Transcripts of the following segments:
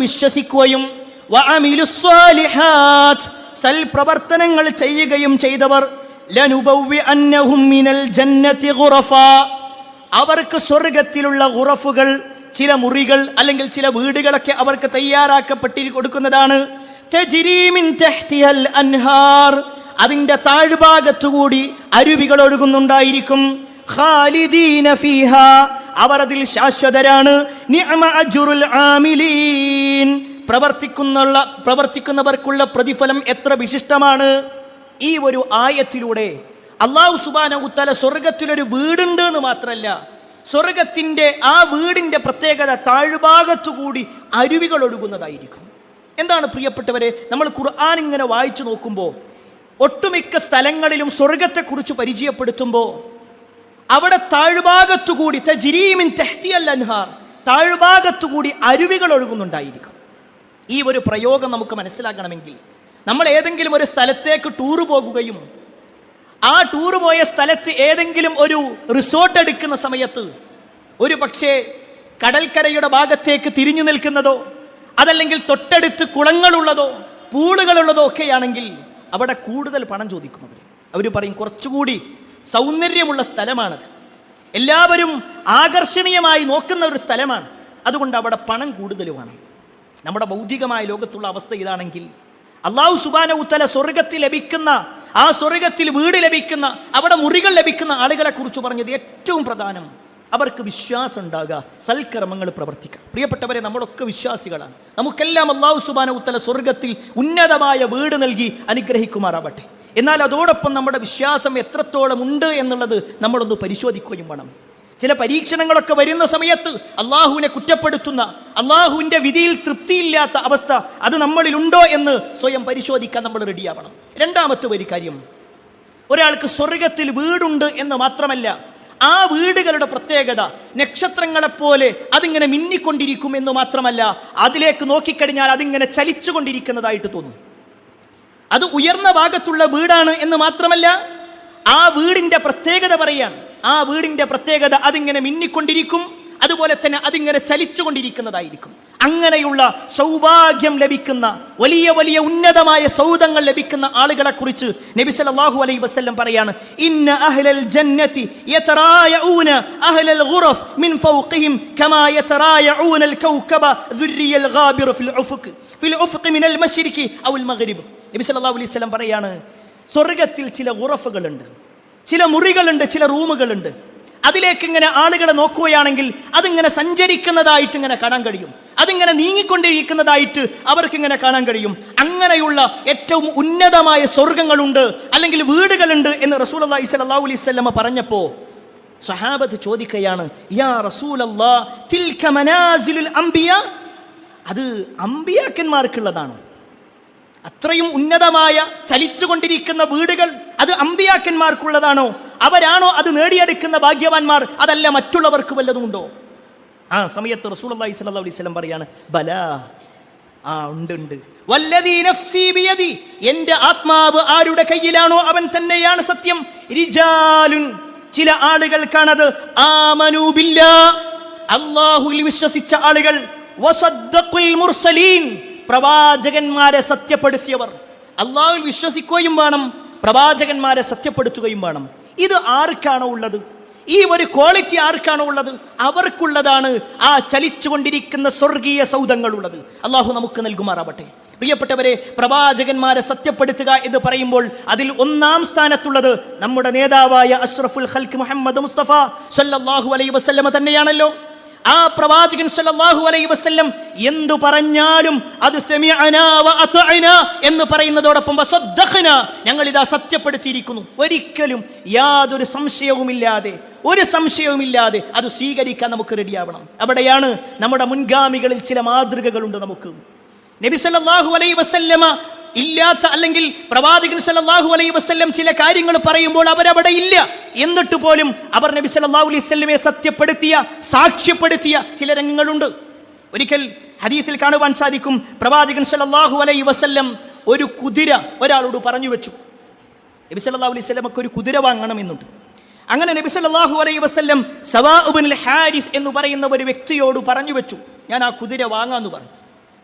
വിശ്വസിക്കുകയും വഅമിലുസ്സാലിഹാത്ത് സൽപ്രവർത്തനങ്ങൾ ചെയ്യുകയും ചെയ്തവർ ലനുബവ്വിഅന്നഹും മിനൽ ജന്നതി ഗുറഫാ അവർക്ക് സ്വർഗ്ഗത്തിലുള്ള ഗുറഫുകൾ, ചില മുറികൾ അല്ലെങ്കിൽ ചില വീടുകളൊക്കെ അവർക്ക് തയ്യാറാക്കപ്പെട്ടി കൊടുക്കുന്നതാണ്. തജ്രീ മിൻ തഹ്തിഹൽ അൻഹാർ അതിന്റെ താഴ്ഭാഗത്തുകൂടി അരുവികൾ ഒഴുകുന്നുണ്ടായിരിക്കും. ഖാലിദീന ഫീഹാ അവർ അതിൽ ശാശ്വതരാണ്. നിഅമ അജ്റുൽ ആമിലീൻ പ്രവർത്തിക്കുന്നവർക്കുള്ള പ്രതിഫലം എത്ര വിശിഷ്ടമാണ്. ഈ ഒരു ആയത്തിലൂടെ അല്ലാഹു സുബ്ഹാനഹു തആല സ്വർഗ്ഗത്തിലൊരു വീടുണ്ട് എന്ന് മാത്രമല്ല, സ്വർഗ്ഗത്തിന്റെ ആ വീടിന്റെ പ്രത്യേകത താഴ്ഭാഗത്തുകൂടി അരുവികൾ ഒഴുകുന്നതായിരിക്കും. എന്താണ് പ്രിയപ്പെട്ടവരെ, നമ്മൾ ഖുർആൻ ഇങ്ങനെ വായിച്ചു നോക്കുമ്പോൾ ഒട്ടുമിക്ക സ്ഥലങ്ങളിലും സ്വർഗ്ഗത്തെക്കുറിച്ച് പരിചയപ്പെടുത്തുമ്പോൾ അവിടെ താഴ്ഭാഗത്തുകൂടി തജ്രീ മിൻ തഹ്തിഹൽ അൻഹാർ താഴ്ഭാഗത്തുകൂടി അരുവികൾ ഒഴുകുന്നുണ്ടായിരിക്കും. ഈ ഒരു പ്രയോഗം നമുക്ക് മനസ്സിലാക്കണമെങ്കിൽ നമ്മൾ ഏതെങ്കിലും ഒരു സ്ഥലത്തേക്ക് ടൂറ് പോകുകയും ആ ടൂറ് പോയ സ്ഥലത്ത് ഏതെങ്കിലും ഒരു റിസോർട്ട് എടുക്കുന്ന സമയത്ത് ഒരു പക്ഷേ കടൽക്കരയുടെ ഭാഗത്തേക്ക് തിരിഞ്ഞു നിൽക്കുന്നതോ അതല്ലെങ്കിൽ തൊട്ടടുത്ത് കുളങ്ങളുള്ളതോ പൂളുകളുള്ളതോ ഒക്കെയാണെങ്കിൽ അവിടെ കൂടുതൽ പണം ചോദിക്കും. അവർ പറയും കുറച്ചുകൂടി സൗന്ദര്യമുള്ള സ്ഥലമാണത്, എല്ലാവരും ആകർഷണീയമായി നോക്കുന്ന ഒരു സ്ഥലമാണ്, അതുകൊണ്ട് അവിടെ പണം കൂടുതൽ വേണം. നമ്മുടെ ഭൗതികമായ ലോകത്തുള്ള അവസ്ഥ ഇതാണെങ്കിൽ അല്ലാഹു സുബ്ഹാനഹു തആല സ്വർഗ്ഗത്തിൽ ലഭിക്കുന്ന ആ സ്വർഗ്ഗത്തിൽ വീട് ലഭിക്കുന്ന അവിടെ മുറികൾ ലഭിക്കുന്ന ആളുകളെ കുറിച്ച് പറഞ്ഞത് ഏറ്റവും പ്രധാനം അവർക്ക് വിശ്വാസം ഉണ്ടാകുക, സൽക്കർമ്മങ്ങൾ പ്രവർത്തിക്കുക. പ്രിയപ്പെട്ടവരെ, നമ്മളൊക്കെ വിശ്വാസികളാണ്. നമുക്കെല്ലാം അല്ലാഹു സുബ്ഹാനഹു തആല സ്വർഗ്ഗത്തിൽ ഉന്നതമായ വീട് നൽകി അനുഗ്രഹിക്കുമാറാവട്ടെ. എന്നാൽ അതോടൊപ്പം നമ്മുടെ വിശ്വാസം എത്രത്തോളം ഉണ്ട് എന്നുള്ളത് നമ്മളൊന്ന് പരിശോധിക്കുകയും വേണം. ചില പരീക്ഷണങ്ങളൊക്കെ വരുന്ന സമയത്ത് അള്ളാഹുവിനെ കുറ്റപ്പെടുത്തുന്ന, അള്ളാഹുവിൻ്റെ വിധിയിൽ തൃപ്തിയില്ലാത്ത അവസ്ഥ അത് നമ്മളിലുണ്ടോ എന്ന് സ്വയം പരിശോധിക്കാൻ നമ്മൾ റെഡിയാവണം. രണ്ടാമത്തെ ഒരു കാര്യം, ഒരാൾക്ക് സ്വർഗ്ഗത്തിൽ വീടുണ്ട് എന്ന് മാത്രമല്ല, ആ വീടുകളുടെ പ്രത്യേകത നക്ഷത്രങ്ങളെപ്പോലെ അതിങ്ങനെ മിന്നിക്കൊണ്ടിരിക്കും എന്ന് മാത്രമല്ല, അതിലേക്ക് നോക്കിക്കഴിഞ്ഞാൽ അതിങ്ങനെ ചലിച്ചുകൊണ്ടിരിക്കുന്നതായിട്ട് തോന്നും. അത് ഉയർന്ന ഭാഗത്തുള്ള വീടാണ് എന്ന് മാത്രമല്ല, ആ വീടിന്റെ പ്രത്യേകത പറയാൻ, ആ വീടിന്റെ പ്രത്യേകത അതിങ്ങനെ മിന്നിക്കൊണ്ടിരിക്കും, അതുപോലെ തന്നെ അതിങ്ങനെ ചലിച്ചുകൊണ്ടിരിക്കുന്നതായിരിക്കും. അങ്ങനെയുള്ള സൗഭാഗ്യം ലഭിക്കുന്ന വലിയ വലിയ ഉന്നതമായ സൗധങ്ങൾ ലഭിക്കുന്ന ആളുകളെ കുറിച്ച് നബി സല്ലല്ലാഹു അലൈഹി വസല്ലം പറയാണ്, ഇന്ന അഹ്ലൽ ജന്നതി യതറായഊന അഹ്ലൽ ഗുറഫ് മിൻ ഫൗഖിഹിം കമാ യതറായഊനൽ കൗകബ ദുർരിയൽ ഗാബിർ ഫിൽ ഉഫ്ഖ് മിനൽ മശ്രിഖി ഔൽ മഗ്രിബ്. നബി സല്ലല്ലാഹു അലൈഹി വസല്ലം പറയാണ്, സ്വർഗ്ഗത്തിൽ ചില ഗുറഫുകളുണ്ട്, ചില മുറികളുണ്ട്, ചില റൂമുകളുണ്ട്. അതിലേക്ക് ഇങ്ങനെ ആളുകളെ നോക്കുകയാണെങ്കിൽ അതിങ്ങനെ സഞ്ചരിക്കുന്നതായിട്ട് ഇങ്ങനെ കാണാൻ കഴിയും, അതിങ്ങനെ നീങ്ങിക്കൊണ്ടിരിക്കുന്നതായിട്ട് അവർക്കിങ്ങനെ കാണാൻ കഴിയും. അങ്ങനെയുള്ള ഏറ്റവും ഉന്നതമായ സ്വർഗങ്ങളുണ്ട് അല്ലെങ്കിൽ വീടുകളുണ്ട് എന്ന് റസൂലുള്ളാഹി സ്വല്ലല്ലാഹു അലൈഹി വസല്ലം പറഞ്ഞപ്പോൾ സ്വഹാബത്ത് ചോദിക്കുകയാണ്, യാ റസൂലല്ലാഹ് തിൽക മനാസിലുൽ അംബിയാ, അത് അംബിയാക്കന്മാർക്കുള്ളതാണ്? അത്രയും ഉന്നതമായ ചലിച്ചുകൊണ്ടിരിക്കുന്ന വീടുകൾ അത് അമ്പിയാക്കന്മാർക്കുള്ളതാണോ? അവരാണോ അത് നേടിയെടുക്കുന്ന ഭാഗ്യവാന്മാർ? അതല്ല മറ്റുള്ളവർക്ക് വല്ലതുമുണ്ടോ? ആ സമയത്ത് റസൂലുള്ളാഹി സ്വല്ലല്ലാഹു അലൈഹി വസല്ലം പറയാണ്, ബലാ, ആ ഉണ്ട്. വല്ലദീ നഫ്സി ബിയദി, എൻ്റെ ആത്മാവ് ആരുടെ കയ്യിലാണോ അവൻ തന്നെയാണ് സത്യം. റിജാലുൻ, ചില ആളുകൾക്കാണത്, ആമനൂ ബില്ലാഹ്, അല്ലാഹുവിൽ വിശ്വസിച്ച ആളുകൾ, വസദ്ദഖുൽ മുർസലീൻ, പ്രവാചകന്മാരെ സത്യപ്പെടുത്തിയവർ. അല്ലാഹുവിൽ വിശ്വസിക്കുകയും വേണം, പ്രവാചകന്മാരെ സത്യപ്പെടുത്തുകയും വേണം. ഇത് ആർക്കാണോ ഉള്ളത്, ഈ ഒരു ക്വാളിറ്റി ആർക്കാണോ ഉള്ളത്, അവർക്കുള്ളതാണ് ആ ചലിച്ചുകൊണ്ടിരിക്കുന്ന സ്വർഗീയ സൗധങ്ങളുള്ളത്. അള്ളാഹു നമുക്ക് നൽകുമാറാവട്ടെ. പ്രിയപ്പെട്ടവരെ, പ്രവാചകന്മാരെ സത്യപ്പെടുത്തുക എന്ന് പറയുമ്പോൾ അതിൽ ഒന്നാം സ്ഥാനത്തുള്ളത് നമ്മുടെ നേതാവായ അഷ്റഫുൽ ഖൽഖ് മുഹമ്മദ് മുസ്തഫ സല്ലല്ലാഹു അലൈഹി വസല്ലം തന്നെയാണല്ലോ. ആ പ്രവാചകൻ സല്ലല്ലാഹു അലൈഹി വസല്ലം എന്തു പറഞ്ഞാലും അത് സമിഅനാ വ അത്അനാ എന്ന് പറയുന്നതോടൊപ്പം വസദ്ദഖനാ, ഞങ്ങൾ ഇതാ സത്യപ്പെടുത്തിയിരിക്കുന്നു. ഒരിക്കലും യാതൊരു സംശയവുമില്ലാതെ അത് സ്വീകരിക്കാൻ നമുക്ക് റെഡിയാവണം. അവിടെയാണ് നമ്മുടെ മുൻഗാമികളിൽ ചില മാതൃകകളുണ്ട് നമുക്ക്. നബി സല്ലല്ലാഹു അലൈഹി വസല്ലമ ഇല്ലാത്ത അല്ലെങ്കിൽ പ്രവാചകൻ സല്ലല്ലാഹു അലൈഹി വസല്ലം ചില കാര്യങ്ങൾ പറയുമ്പോൾ അവരവിടെ ഇല്ല, എന്നിട്ട് പോലും അവർ നബി സല്ലല്ലാഹു അലൈഹി വസല്ലമയെ സത്യപ്പെടുത്തിയ, സാക്ഷ്യപ്പെടുത്തിയ ചില രംഗങ്ങളുണ്ട്. ഒരിക്കൽ ഹദീസിൽ കാണുവാൻ സാധിക്കും, പ്രവാചകൻ സല്ലല്ലാഹു അലൈഹി വസല്ലം ഒരു കുതിര ഒരാളോട് പറഞ്ഞു വെച്ചു. നബി സല്ലല്ലാഹു അലൈഹി വസല്ലമക്ക് ഒരു കുതിര വാങ്ങണമെന്നുണ്ട്. അങ്ങനെ നബി സല്ലല്ലാഹു അലൈഹി വസല്ലം സവാ ഇബ്നുൽ ഹാരിസ് എന്ന് പറയുന്ന ഒരു വ്യക്തിയോട് പറഞ്ഞു വെച്ചു, ഞാൻ ആ കുതിര വാങ്ങാമെന്ന് പറഞ്ഞു.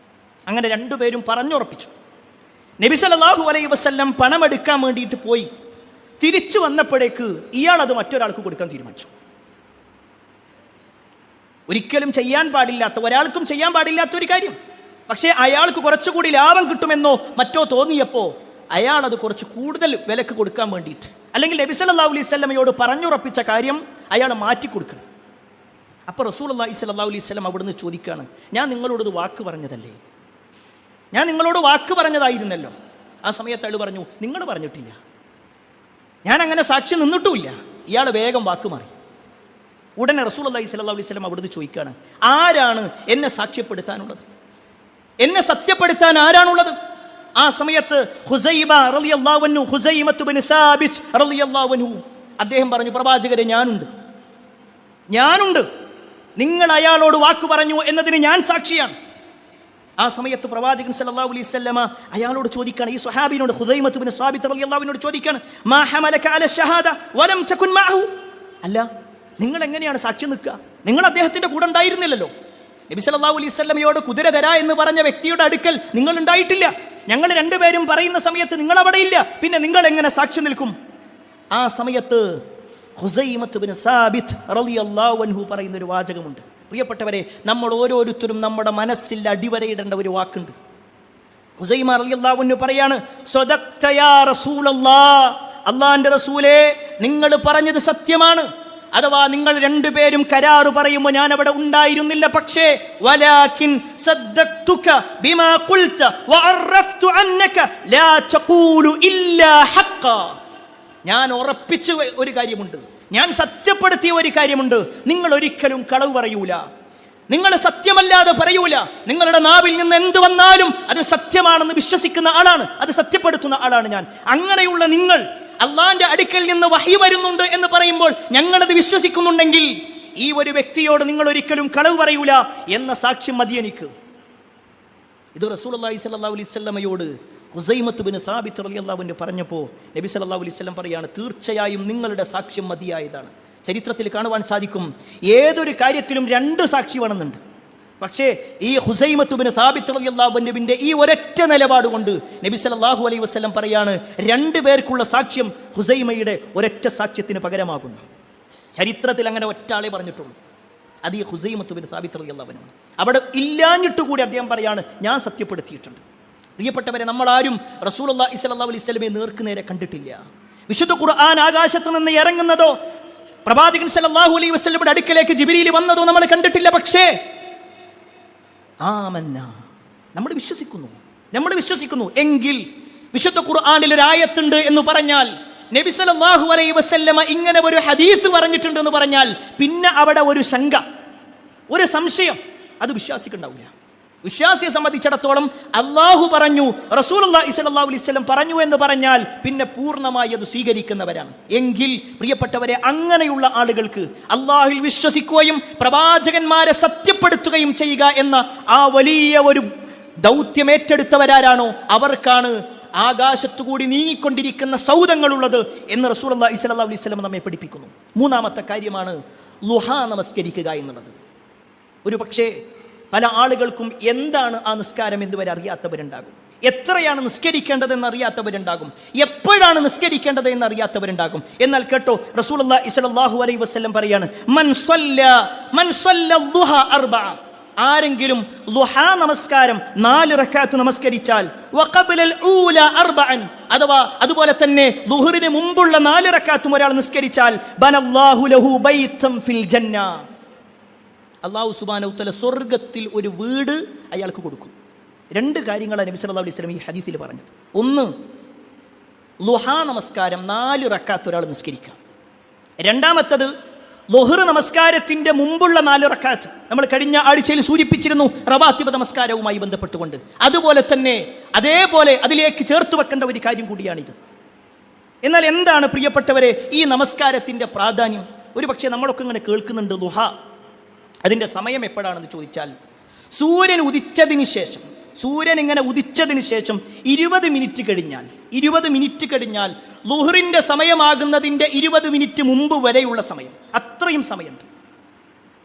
അങ്ങനെ രണ്ടുപേരും പറഞ്ഞുറപ്പിച്ചു. നബി സല്ലല്ലാഹു അലൈഹി വസല്ലം പണമെടുക്കാൻ വേണ്ടിയിട്ട് പോയി. തിരിച്ചു വന്നപ്പോഴേക്ക് ഇയാൾ അത് മറ്റൊരാൾക്ക് കൊടുക്കാൻ തീരുമാനിച്ചു. ഒരിക്കലും ചെയ്യാൻ പാടില്ലാത്ത, ഒരാൾക്കും ചെയ്യാൻ പാടില്ലാത്ത ഒരു കാര്യം. പക്ഷേ അയാൾക്ക് കുറച്ചുകൂടി ലാഭം കിട്ടുമെന്നോ മറ്റോ തോന്നിയപ്പോൾ അയാൾ അത് കുറച്ച് കൂടുതൽ വിലക്ക് കൊടുക്കാൻ വേണ്ടിയിട്ട്, അല്ലെങ്കിൽ നബി സല്ലല്ലാഹു അലൈഹി വസല്ലമയോട് പറഞ്ഞുറപ്പിച്ച കാര്യം അയാൾ മാറ്റിക്കൊടുക്കണം. അപ്പോൾ റസൂലുള്ളാഹി സ്വല്ലല്ലാഹു അലൈഹി വസല്ലം അവിടുന്ന് ചോദിക്കുകയാണ്, ഞാൻ നിങ്ങളോട് വാക്ക് പറഞ്ഞതല്ലേ? ഞാൻ നിങ്ങളോട് വാക്ക് പറഞ്ഞതായിരുന്നല്ലോ. ആ സമയത്ത് അയാൾ പറഞ്ഞു, നിങ്ങൾ പറഞ്ഞിട്ടില്ല, ഞാൻ അങ്ങനെ സാക്ഷി നിന്നിട്ടുമില്ല. ഇയാൾ വേഗം വാക്ക് മാറി. ഉടനെ റസൂലുള്ളാഹി സ്വല്ലല്ലാഹു അലൈഹി വസല്ലം അവിടുന്ന് ചോദിക്കുകയാണ്, ആരാണ് എന്നെ സാക്ഷ്യപ്പെടുത്താനുള്ളത്? എന്നെ സത്യപ്പെടുത്താൻ ആരാണുള്ളത്? ആ സമയത്ത് ഹുസൈമത്ത് ബിൻ സാബിത്ത് റളിയല്ലാഹു അൻഹു അദ്ദേഹം പറഞ്ഞു, പ്രവാചകരെ, ഞാനുണ്ട്. നിങ്ങൾ അയാളോട് വാക്ക് പറഞ്ഞു എന്നതിന് ഞാൻ സാക്ഷിയാണ്. ആ സമയത്ത് പ്രവാചകൻ സല്ലല്ലാഹു അലൈഹി വസല്ലമ അയാളോട് ചോദിക്കുകയാണ്, ഈ സ്വഹാബിനോട്, ഹുസൈമത്ത് ബിൻ സാബിത്ത് റളിയല്ലാഹു അൻഹു ചോദിക്കുകയാണ്, മാ ഹമലക അല ഷഹാദ വലം തകുൻ മഅഹു. അല്ല, നിങ്ങൾ എങ്ങനെയാണ് സാക്ഷി നിൽക്കുക? നിങ്ങൾ അദ്ദേഹത്തിന്റെ കൂടെ ഉണ്ടായിരുന്നില്ലല്ലോ. നബി സല്ലല്ലാഹു അലൈഹി വസല്ലമയോട് കുതിര തരാ എന്ന് പറഞ്ഞ വ്യക്തിയുടെ അടുക്കൽ നിങ്ങൾ ഉണ്ടായിട്ടില്ല. ഞങ്ങൾ രണ്ടുപേരും പറയുന്ന സമയത്ത് നിങ്ങൾ അവിടെ ഇല്ല. പിന്നെ നിങ്ങൾ എങ്ങനെ സാക്ഷി നിൽക്കും? ആ സമയത്ത് ഹുസൈമത്ത് ബിൻ സാബിത്ത് റളിയല്ലാഹു അൻഹു പറയുന്ന ഒരു വാചകമുണ്ട്. പ്രിയപ്പെട്ടവരെ, നമ്മൾ ഓരോരുത്തരും നമ്മുടെ മനസ്സിൽ അടിവരയിടേണ്ട ഒരു വാക്കുണ്ട്. ഹുസൈമ റളിയല്ലാഹു അൻഹു പറയാണ്, സദഖ്ത യാ റസൂലല്ലാഹ്, അല്ലാഹുവിന്റെ റസൂലേ, നിങ്ങൾ പറഞ്ഞത് സത്യമാണ്. അഥവാ നിങ്ങൾ രണ്ടുപേരും കരാറ് പറയുമ്പോൾ ഞാൻ അവിടെ ഉണ്ടായിരുന്നില്ല. പക്ഷേ വലാകിൻ സദ്ദഖ്തുക ബിമാ ഖുൽത വഅറഫ്തു അന്നക ലാ തഖൂലു ഇല്ലാ ഹഖ്ഖ. ഞാൻ ഉറപ്പിച്ച ഒരു കാര്യമുണ്ട്, ഞാൻ സത്യപ്പെടുത്തിയ ഒരു കാര്യമുണ്ട്, നിങ്ങൾ ഒരിക്കലും കളവ് പറയൂല, നിങ്ങൾ സത്യമല്ലാതെ പറയൂല. നിങ്ങളുടെ നാവിൽ നിന്ന് എന്ത് വന്നാലും അത് സത്യമാണെന്ന് വിശ്വസിക്കുന്ന ആളാണ്, അത് സത്യപ്പെടുത്തുന്ന ആളാണ് ഞാൻ. അങ്ങനെയുള്ള നിങ്ങൾ അള്ളാന്റെ അടുക്കൽ നിന്ന് വഹി വരുന്നുണ്ട് എന്ന് പറയുമ്പോൾ ഞങ്ങളത് വിശ്വസിക്കുന്നുണ്ടെങ്കിൽ ഈ ഒരു വ്യക്തിയോട് നിങ്ങൾ ഒരിക്കലും കളവ് പറയൂല എന്ന സാക്ഷ്യം മതി എനിക്ക്. ഇത് റസൂലുള്ളാഹി സ്വല്ലല്ലാഹു അലൈഹി വസല്ലമയോട് ഹുസൈമത്ത് ബിൻ സാബിത്ത് റളിയല്ലാഹു അൻഹു പറഞ്ഞപ്പോൾ നബി സല്ലല്ലാഹു അലൈഹി വസല്ലം പറയാണ്, തീർച്ചയായും നിങ്ങളുടെ സാക്ഷ്യം മതിയായതാണ്. ചരിത്രത്തിൽ കാണുവാൻ സാധിക്കും, ഏതൊരു കാര്യത്തിലും രണ്ട് സാക്ഷി വേണമെന്നുണ്ട്. പക്ഷേ ഈ ഹുസൈമത്ത് ബിൻ സാബിത്ത് റളിയല്ലാഹു അൻഹുവിന്റെ ഈ ഒരൊറ്റ നിലപാട് കൊണ്ട് നബി സല്ലല്ലാഹു അലൈഹി വസല്ലം പറയാണ്, രണ്ടു പേർക്കുള്ള സാക്ഷ്യം ഹുസൈമയുടെ ഒരൊറ്റ സാക്ഷ്യത്തിന് പകരമാകുന്നു. ചരിത്രത്തിൽ അങ്ങനെ ഒറ്റ ആളെ പറഞ്ഞിട്ടുള്ളൂ, അത് ഈ ഹുസൈമത്ത് ബിൻ സാബിത്ത് റളിയല്ലാഹു അൻഹു. അവിടെ ഇല്ലാഞ്ഞിട്ട് കൂടി അദ്ദേഹം പറയാണ്, ഞാൻ സത്യപ്പെടുത്തിയിട്ടുണ്ട്. പ്രിയപ്പെട്ടവരെ, നമ്മളാരും റസൂലുള്ളാഹി സ്വല്ലല്ലാഹു അലൈഹി വസല്ലമയെ നേർക്കുനേരെ കണ്ടിട്ടില്ല. വിശുദ്ധ ഖുർആൻ ആകാശത്ത് നിന്ന് ഇറങ്ങുന്നതോ പ്രവാചകൻ സല്ലല്ലാഹു അലൈഹി വസല്ലമയുടെ അടുക്കലേക്ക് ജിബ്രീൽ വന്നതോ നമ്മൾ കണ്ടിട്ടില്ല. പക്ഷേ ആമന്ന, നമ്മൾ വിശ്വസിക്കുന്നു എങ്കിൽ വിശുദ്ധ ഖുർആനിൽ ഒരു ആയത്തുണ്ട് എന്ന് പറഞ്ഞാൽ, നബി സല്ലല്ലാഹു അലൈഹി വസല്ലമ ഇങ്ങനെ ഒരു ഹദീസ് പറഞ്ഞിട്ടുണ്ട് എന്ന് പറഞ്ഞാൽ, പിന്നെ അവിടെ ഒരു ശങ്ക, ഒരു സംശയം, അത് വിശ്വാസിക്കുണ്ടാവില്ല. വിശ്വാസിയെ സംബന്ധിച്ചിടത്തോളം അള്ളാഹു പറഞ്ഞു, റസൂലുള്ളാഹി സ്വല്ലല്ലാഹു അലൈഹി വസല്ലം പറഞ്ഞു എന്ന് പറഞ്ഞാൽ പിന്നെ പൂർണ്ണമായി അത് സ്വീകരിക്കുന്നവരാണ്. എങ്കിൽ പ്രിയപ്പെട്ടവരെ, അങ്ങനെയുള്ള ആളുകൾക്ക് അള്ളാഹുവിൽ വിശ്വസിക്കുകയും പ്രവാചകന്മാരെ സത്യപ്പെടുത്തുകയും ചെയ്യുക എന്ന ആ വലിയ ഒരു ദൗത്യം ഏറ്റെടുത്തവരാരാണോ അവർക്കാണ് ആകാശത്തുകൂടി നീങ്ങിക്കൊണ്ടിരിക്കുന്ന സൗദങ്ങളുള്ളത് എന്ന് റസൂലുള്ളാഹി സ്വല്ലല്ലാഹു അലൈഹി വസല്ലം നമ്മെ പഠിപ്പിക്കുന്നു. മൂന്നാമത്തെ കാര്യമാണ് ളുഹാ നമസ്കരിക്കുക എന്നുള്ളത്. ഒരു പക്ഷേ പല ആളുകൾക്കും എന്താണ് ആ നിസ്കാരം എന്നുവരെ അറിയാത്തവരുണ്ടാകും, എത്രയാണ് നിസ്കരിക്കേണ്ടതെന്ന് അറിയാത്തവരുണ്ടാകും, എപ്പോഴാണ് നിസ്കരിക്കേണ്ടത് എന്ന് അറിയാത്തവരുണ്ടാകും. എന്നാൽ കേട്ടോ, റസൂലുള്ളാഹി സ്വല്ലല്ലാഹു അലൈഹി വസല്ലം പറയാണ്, മൻ സല്ല ദുഹ അർബഅ, ആരെങ്കിലും ദുഹാ നമസ്കാരം 4 റക്അത്ത് നമസ്കരിച്ചാൽ, വഖബ്ലൽ ഊല അർബഅൻ, അഥവാ അതുപോലെ തന്നെ ദുഹറിന് മുമ്പുള്ള 4 റക്അത്തും ഒരാൾ നിസ്കരിച്ചാൽ, ബനല്ലാഹു ലഹു ബൈതൻ ഫിൽ ജന്ന, അല്ലാഹു സുബ്ഹാനഹു വ തആല സ്വർഗ്ഗത്തിൽ ഒരു വീട് അയാൾക്ക് കൊടുക്കും. രണ്ട് കാര്യങ്ങളാണ് നബി സല്ലല്ലാഹു അലൈഹി വസല്ലം ഈ ഹദീസിൽ പറഞ്ഞത്. ഒന്ന്, ളുഹാ നമസ്കാരം 4 റക്അത്ത് ഒരാൾ നിസ്കരിക്കാം. രണ്ടാമത്തത്, ളുഹർ നമസ്കാരത്തിന്റെ മുമ്പുള്ള 4 റക്അത്ത് നമ്മൾ കഴിഞ്ഞ ആഴ്ചയിൽ സൂചിപ്പിച്ചിരുന്നു, റവാത്തിബ് നമസ്കാരവുമായി ബന്ധപ്പെട്ടുകൊണ്ട്. അതുപോലെ തന്നെ അതേപോലെ അതിലേക്ക് ചേർത്ത് വെക്കേണ്ട ഒരു കാര്യം കൂടിയാണിത്. എന്നാൽ എന്താണ് പ്രിയപ്പെട്ടവരെ ഈ നമസ്കാരത്തിന്റെ പ്രാധാന്യം? ഒരു പക്ഷേ നമ്മളൊക്കെ ഇങ്ങനെ കേൾക്കുന്നുണ്ട് ളുഹാ, അതിൻ്റെ സമയം എപ്പോഴാണെന്ന് ചോദിച്ചാൽ, സൂര്യൻ ഇങ്ങനെ ഉദിച്ചതിന് ശേഷം 20 മിനിറ്റ് കഴിഞ്ഞാൽ ളുഹറിൻ്റെ സമയമാകുന്നതിൻ്റെ 20 മിനിറ്റ് മുമ്പ് വരെയുള്ള സമയം, അത്രയും സമയമുണ്ട്.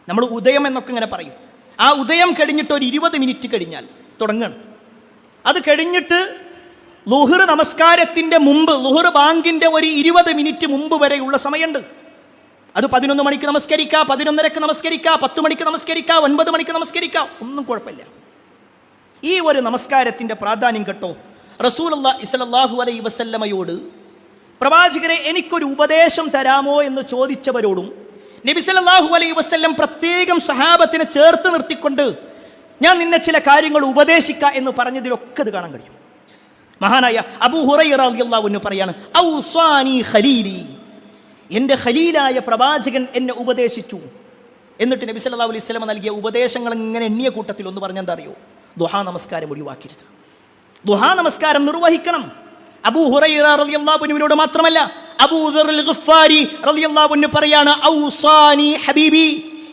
നമ്മൾ ഉദയം എന്നൊക്കെ ഇങ്ങനെ പറയും. ആ ഉദയം കഴിഞ്ഞിട്ട് ഒരു 20 മിനിറ്റ് കഴിഞ്ഞാൽ തുടങ്ങണം. അത് കഴിഞ്ഞിട്ട് ളുഹർ നമസ്കാരത്തിൻ്റെ മുമ്പ്, ളുഹർ ബാങ്കിൻ്റെ ഒരു 20 മിനിറ്റ് മുമ്പ് വരെയുള്ള സമയമുണ്ട്. അത് 11 മണിക്ക് നമസ്കരിക്കാം, 11:30 നമസ്കരിക്കാം, 10 മണിക്ക് നമസ്കരിക്കാം, 9 മണിക്ക് നമസ്കരിക്കാം, ഒന്നും കുഴപ്പമില്ല. ഈ ഒരു നമസ്കാരത്തിൻ്റെ പ്രാധാന്യം കേട്ടോ. റസൂലുള്ളാഹി സ്വല്ലല്ലാഹു അലൈഹി വസല്ലമയോട് പ്രവാചകരെ എനിക്കൊരു ഉപദേശം തരാമോ എന്ന് ചോദിച്ചവരോടും നബി സല്ലല്ലാഹു അലൈഹി വസല്ലം പ്രത്യേകം സഹാബത്തിനെ ചേർത്ത് നിർത്തിക്കൊണ്ട് ഞാൻ നിന്നെ ചില കാര്യങ്ങൾ ഉപദേശിക്കാം എന്ന് പറഞ്ഞതിലൊക്കെ അത് കാണാൻ കഴിയും. മഹാനായ അബൂ ഹുറൈറ റളിയല്ലാഹു അൻഹു പറയാണ്, ഔസാനി ഖലീലി, എൻ്റെ ഖലീലായ പ്രവാചകൻ എന്നെ ഉപദേശിച്ചു. എന്നിട്ട് നബി സല്ലല്ലാഹു അലൈഹി വസല്ലം നൽകിയ ഉപദേശങ്ങൾ ഇങ്ങനെ എണ്ണിയ കൂട്ടത്തിൽ ഒന്ന് പറഞ്ഞാൽ എന്താ അറിയോ? ദുഹാ നമസ്കാരം ഒഴിവാക്കരുത്, ദുഹാ നമസ്കാരം നിർവഹിക്കണം. അബൂ ഹുറൈറ റളിയല്ലാഹു അൻഹുവിനോട് മാത്രമല്ല, അബൂ ദർറുൽ ഗിഫാരി റളിയല്ലാഹു അൻഹു പറയാണ്, ഔസാനി ഹബീബി,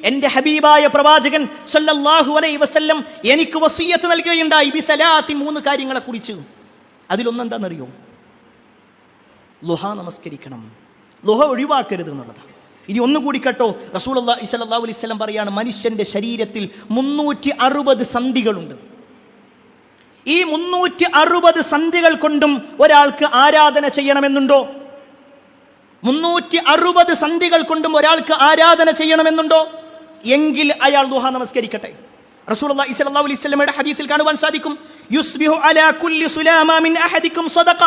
എൻ്റെ ഹബീബായ പ്രവാചകൻ സല്ലല്ലാഹു അലൈഹി വസല്ലം എനിക്ക് വസിയ്യത്ത് നൽകുകയുണ്ടായി ബിസലാത്തി, 3 കാര്യങ്ങളെ കുറിച്ച്. അതിലൊന്നെന്താണെന്നറിയോ? ളുഹ നമസ്കരിക്കണം, ളുഹ ഒഴിവാക്കരുത് എന്നുള്ളതാണ്. ഇനി ഒന്നുകൂടി കേട്ടോ, റസൂലുള്ളാഹി സ്വല്ലല്ലാഹു അലൈഹി വസല്ലം പറയാണ്, മനുഷ്യൻ്റെ ശരീരത്തിൽ 360 സന്ധികളുണ്ട്. ഈ 360 സന്ധികൾ കൊണ്ടും ഒരാൾക്ക് ആരാധന ചെയ്യണമെന്നുണ്ടോ? 360 സന്ധികൾ കൊണ്ടും ഒരാൾക്ക് ആരാധന ചെയ്യണമെന്നുണ്ടോ? എങ്കിൽ അയാൾ ദുഹ നമസ്കരിക്കട്ടെ. റസൂലുള്ളാഹി സ്വല്ലല്ലാഹു അലൈഹി വസല്ലമയുടെ ഹദീസിൽ കാണുവാൻ സാധിക്കും, യുസ്ബിഹു അലാ കുല്ലി സുലാമ മിൻ അഹദിക്കും സദഖ,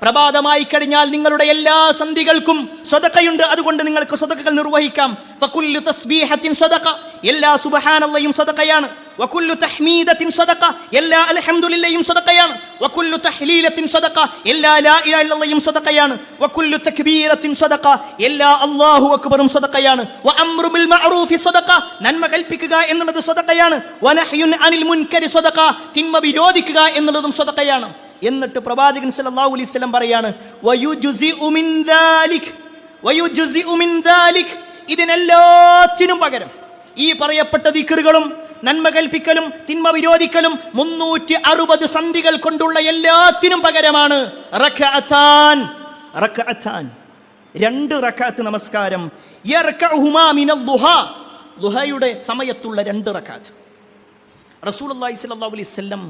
പ്രഭാതമായി കഴിഞ്ഞാൽ നിങ്ങളുടെ എല്ലാ സന്ധികൾക്കും സദഖയുണ്ട്, അതുകൊണ്ട് നിങ്ങൾക്ക് സദഖകൾ നിർവഹിക്കാം. ഫകുല്ലു തസ്ബീഹത്തിൻ സദഖ, എല്ലാ സുബ്ഹാനല്ലാഹും സദഖയാണ്. വകുല്ലു തഹ്മീദത്തിൻ സദഖ, എല്ലാ അൽഹംദുലില്ലാഹും സദഖയാണ്. വകുല്ലു തഹ്ലീലത്തിൻ സദഖ, എല്ലാ ലാ ഇലാഹ ഇല്ലല്ലാഹും സദഖയാണ്. വകുല്ലു തക്ബീറത്തിൻ സദഖ, എല്ലാ അല്ലാഹു അക്ബറും സദഖയാണ്. വഅംറു ബിൽ മഅറൂഫി സദഖ, നന്മ കൽപ്പിക്കുക എന്നുള്ളത് സദഖയാണ്. വനഹ്യുൻ അനിൽ മുൻകരി സദഖ, തിന്മ വിരോധിക്കുക എന്നുള്ളതും സദഖയാണ്. എന്നിട്ട് പ്രവാചകൻ സല്ലല്ലാഹു അലൈഹി വസല്ലം പറയാണ്, വയുജ്സിഉ മിൻ ദാലിക്, ഇതിനെല്ലാത്തിനും പകരം, ഈ പറയപ്പെട്ട ദിക്റുകളും നന്മ കൽപ്പിക്കലും തിന്മ വിരോധിക്കലും 360 സന്ധികൾ കൊണ്ടുള്ള എല്ലാത്തിനും പകരമാണ് റക്അത്താൻ, 2 റക്അത്ത് നമസ്കാരം. യർകഉഹുമാ മിനൽ ദുഹാ, ദുഹയുടെ സമയത്തുള്ള 2 റക്അത്ത്. റസൂലുള്ളാഹി സ്വല്ലല്ലാഹു അലൈഹി വസല്ലം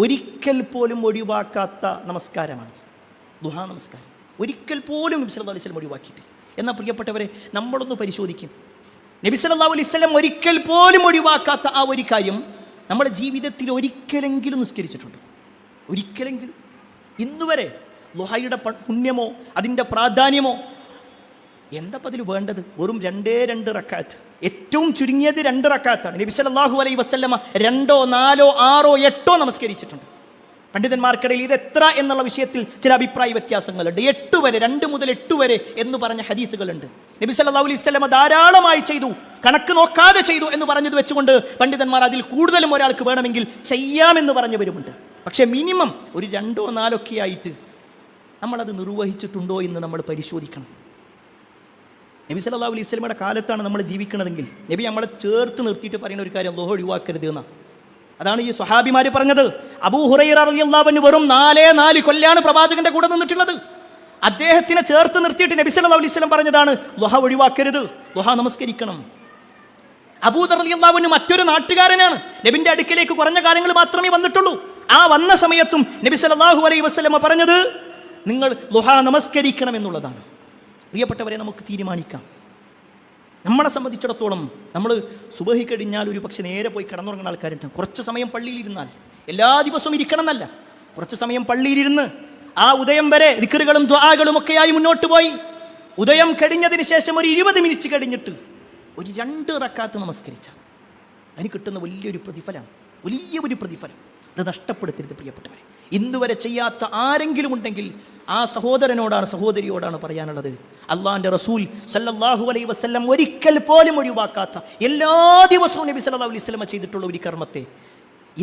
ഒരിക്കൽ പോലും ഒഴിവാക്കാത്ത നമസ്കാരമാണ് ദുഹാ നമസ്കാരം. ഒരിക്കൽ പോലും നബി സല്ലല്ലാഹു അലൈഹി വസല്ലം ഒഴിവാക്കിയിട്ടില്ല. എന്നാൽ പ്രിയപ്പെട്ടവരെ, നമ്മളൊന്ന് പരിശോധിക്കും, നബി സല്ലല്ലാഹു അലൈഹി വസല്ലം ഒരിക്കൽ പോലും ഒഴിവാക്കാത്ത ആ ഒരു കാര്യം നമ്മുടെ ജീവിതത്തിൽ ഒരിക്കലെങ്കിലും നിസ്കരിച്ചിട്ടുണ്ട്? ഒരിക്കലെങ്കിലും? ഇന്നുവരെ ദുഹായുടെ പുണ്യമോ അതിൻ്റെ പ്രാധാന്യമോ എന്താ അതിൽ വേണ്ടത്? വെറും 2 റക്അത്ത്, ഏറ്റവും ചുരുങ്ങിയത് 2 റക്അത്താണ്. നബി സല്ലല്ലാഹു അലൈഹി വസല്ലമ 2, 4, 6, 8 നമസ്കരിച്ചിട്ടുണ്ട്. പണ്ഡിതന്മാർക്കിടയിൽ ഇത് എത്ര എന്നുള്ള വിഷയത്തിൽ ചില അഭിപ്രായ വ്യത്യാസങ്ങളുണ്ട്. 8 വരെ, 2 മുതൽ 8 വരെ എന്ന് പറഞ്ഞ ഹദീസുകളുണ്ട്. നബി സല്ലല്ലാഹു അലൈഹി വസല്ലമ ധാരാളമായി ചെയ്തു, കണക്ക് നോക്കാതെ ചെയ്തു എന്ന് പറഞ്ഞത് വെച്ചുകൊണ്ട് പണ്ഡിതന്മാർ അതിൽ കൂടുതലും ഒരാൾക്ക് വേണമെങ്കിൽ ചെയ്യാമെന്ന് പറഞ്ഞവരുമുണ്ട്. പക്ഷേ മിനിമം ഒരു 2, 4 ഒക്കെ ആയിട്ട് നമ്മളത് നിർവഹിച്ചിട്ടുണ്ടോ എന്ന് നമ്മൾ പരിശോധിക്കണം. നബി സല്ലല്ലാഹു അലൈഹി വസല്ലമയുടെ കാലത്താണ് നമ്മൾ ജീവിക്കണതെങ്കിൽ നബി നമ്മളെ ചേർത്ത് നിർത്തിയിട്ട് പറയുന്ന ഒരു കാര്യം ദുഹ ഒഴിവാക്കരുത് എന്നാണ്. അതാണ് ഈ സ്വഹാബിമാർ പറഞ്ഞത്. അബൂ ഹുറൈറ റളിയല്ലാഹു അൻഹു വെറും 4 കൊല്ലാണ് പ്രവാചകന്റെ കൂടെ നിന്നിട്ടുള്ളത്. അദ്ദേഹത്തിനെ ചേർത്ത് നിർത്തിയിട്ട് നബി സല്ലല്ലാഹു അലൈഹി വസല്ലം പറഞ്ഞതാണ് ദുഹ ഒഴിവാക്കരുത്, ദുഹ നമസ്കരിക്കണം. അബൂ ദർ റളിയല്ലാഹു അൻഹു മറ്റൊരു നാട്ടുകാരനാണ്. നബിന്റെ അടുക്കലേക്ക് കുറഞ്ഞ കാലങ്ങൾ മാത്രമേ വന്നിട്ടുള്ളൂ. ആ വന്ന സമയത്തും നബി സല്ലല്ലാഹു അലൈഹി വസല്ലം പറഞ്ഞത് നിങ്ങൾ ദുഹ നമസ്കരിക്കണം എന്നുള്ളതാണ്. പ്രിയപ്പെട്ടവരെ, നമുക്ക് തീരുമാനിക്കാം. നമ്മളെ സംബന്ധിച്ചിടത്തോളം നമ്മൾ സുബഹി കഴിഞ്ഞാൽ ഒരു പക്ഷെ നേരെ പോയി കിടന്നുറങ്ങുന്ന ആൾക്കാരുണ്ട്. കുറച്ച് സമയം പള്ളിയിലിരുന്നാൽ, എല്ലാ ദിവസവും ഇരിക്കണം എന്നല്ല, കുറച്ച് സമയം പള്ളിയിലിരുന്ന് ആ ഉദയം വരെ ദിക്റുകളും ദുആകളും ഒക്കെയായി മുന്നോട്ട് പോയി ഉദയം കഴിഞ്ഞതിന് ശേഷം ഒരു 20 മിനിറ്റ് കഴിഞ്ഞിട്ട് ഒരു 2 റക്അത്ത് നമസ്കരിച്ചാൽ അതിന് കിട്ടുന്ന വലിയൊരു പ്രതിഫലമാണ്, വലിയൊരു പ്രതിഫലം. അത് നഷ്ടപ്പെടുത്തരുത് പ്രിയപ്പെട്ടവരെ. ഇന്നുവരെ ചെയ്യാത്ത ആരെങ്കിലും ഉണ്ടെങ്കിൽ ആ സഹോദരനോടാണ്, സഹോദരിയോടാണ് പറയാനുള്ളത്. അള്ളാഹിൻ്റെ റസൂൽ സല്ലല്ലാഹു അലൈഹി വസല്ലം ഒരിക്കൽ പോലും ഒഴിവാക്കാത്ത, എല്ലാ ദിവസവും നബി സല്ലല്ലാഹു അലൈഹി വസല്ലം ചെയ്തിട്ടുള്ള ഒരു കർമ്മത്തെ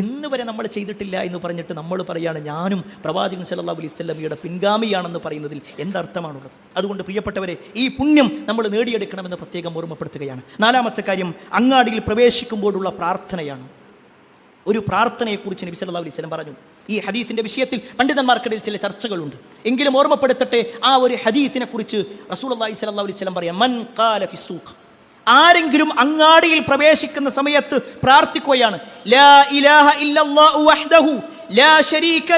ഇന്ന് വരെ നമ്മൾ ചെയ്തിട്ടില്ല എന്ന് പറഞ്ഞിട്ട് നമ്മൾ പറയാണ് ഞാനും പ്രവാചകൻ സല്ലല്ലാഹു അലൈഹി വസല്ലമയുടെ പിൻഗാമിയാണെന്ന് പറയുന്നതിൽ എന്തർത്ഥമാണുള്ളത്? അതുകൊണ്ട് പ്രിയപ്പെട്ടവരെ, ഈ പുണ്യം നമ്മൾ നേടിയെടുക്കണമെന്ന് പ്രത്യേകം ഓർമ്മപ്പെടുത്തുകയാണ്. 4ാമത്തെ കാര്യം അങ്ങാടിയിൽ പ്രവേശിക്കുമ്പോഴുള്ള പ്രാർത്ഥനയാണ്. ഒരു പ്രാർത്ഥനയെക്കുറിച്ച് നബി സല്ലല്ലാഹു അലൈഹി വസല്ലം പറഞ്ഞു. ഈ ഹദീസിൻ്റെ വിഷയത്തിൽ പണ്ഡിതന്മാർക്കിടയിൽ ചില ചർച്ചകളുണ്ട്. എങ്കിലും ഓർമ്മപ്പെടുത്തട്ടെ, ആ ഒരു ഹദീസിനെ കുറിച്ച് റസൂലുള്ളാഹി സ്വല്ലല്ലാഹു അലൈഹി വസല്ലം പറയാം, മൻ ഖാല ഫിസ്സൂഖ്, ആരെങ്കിലും അങ്ങാടിയിൽ പ്രവേശിക്കുന്ന സമയത്ത് പ്രാർത്ഥിക്കുകയാണ്, ലാ ഇലാഹ ഇല്ലല്ലാഹു വഹ്ദഹു لا شريك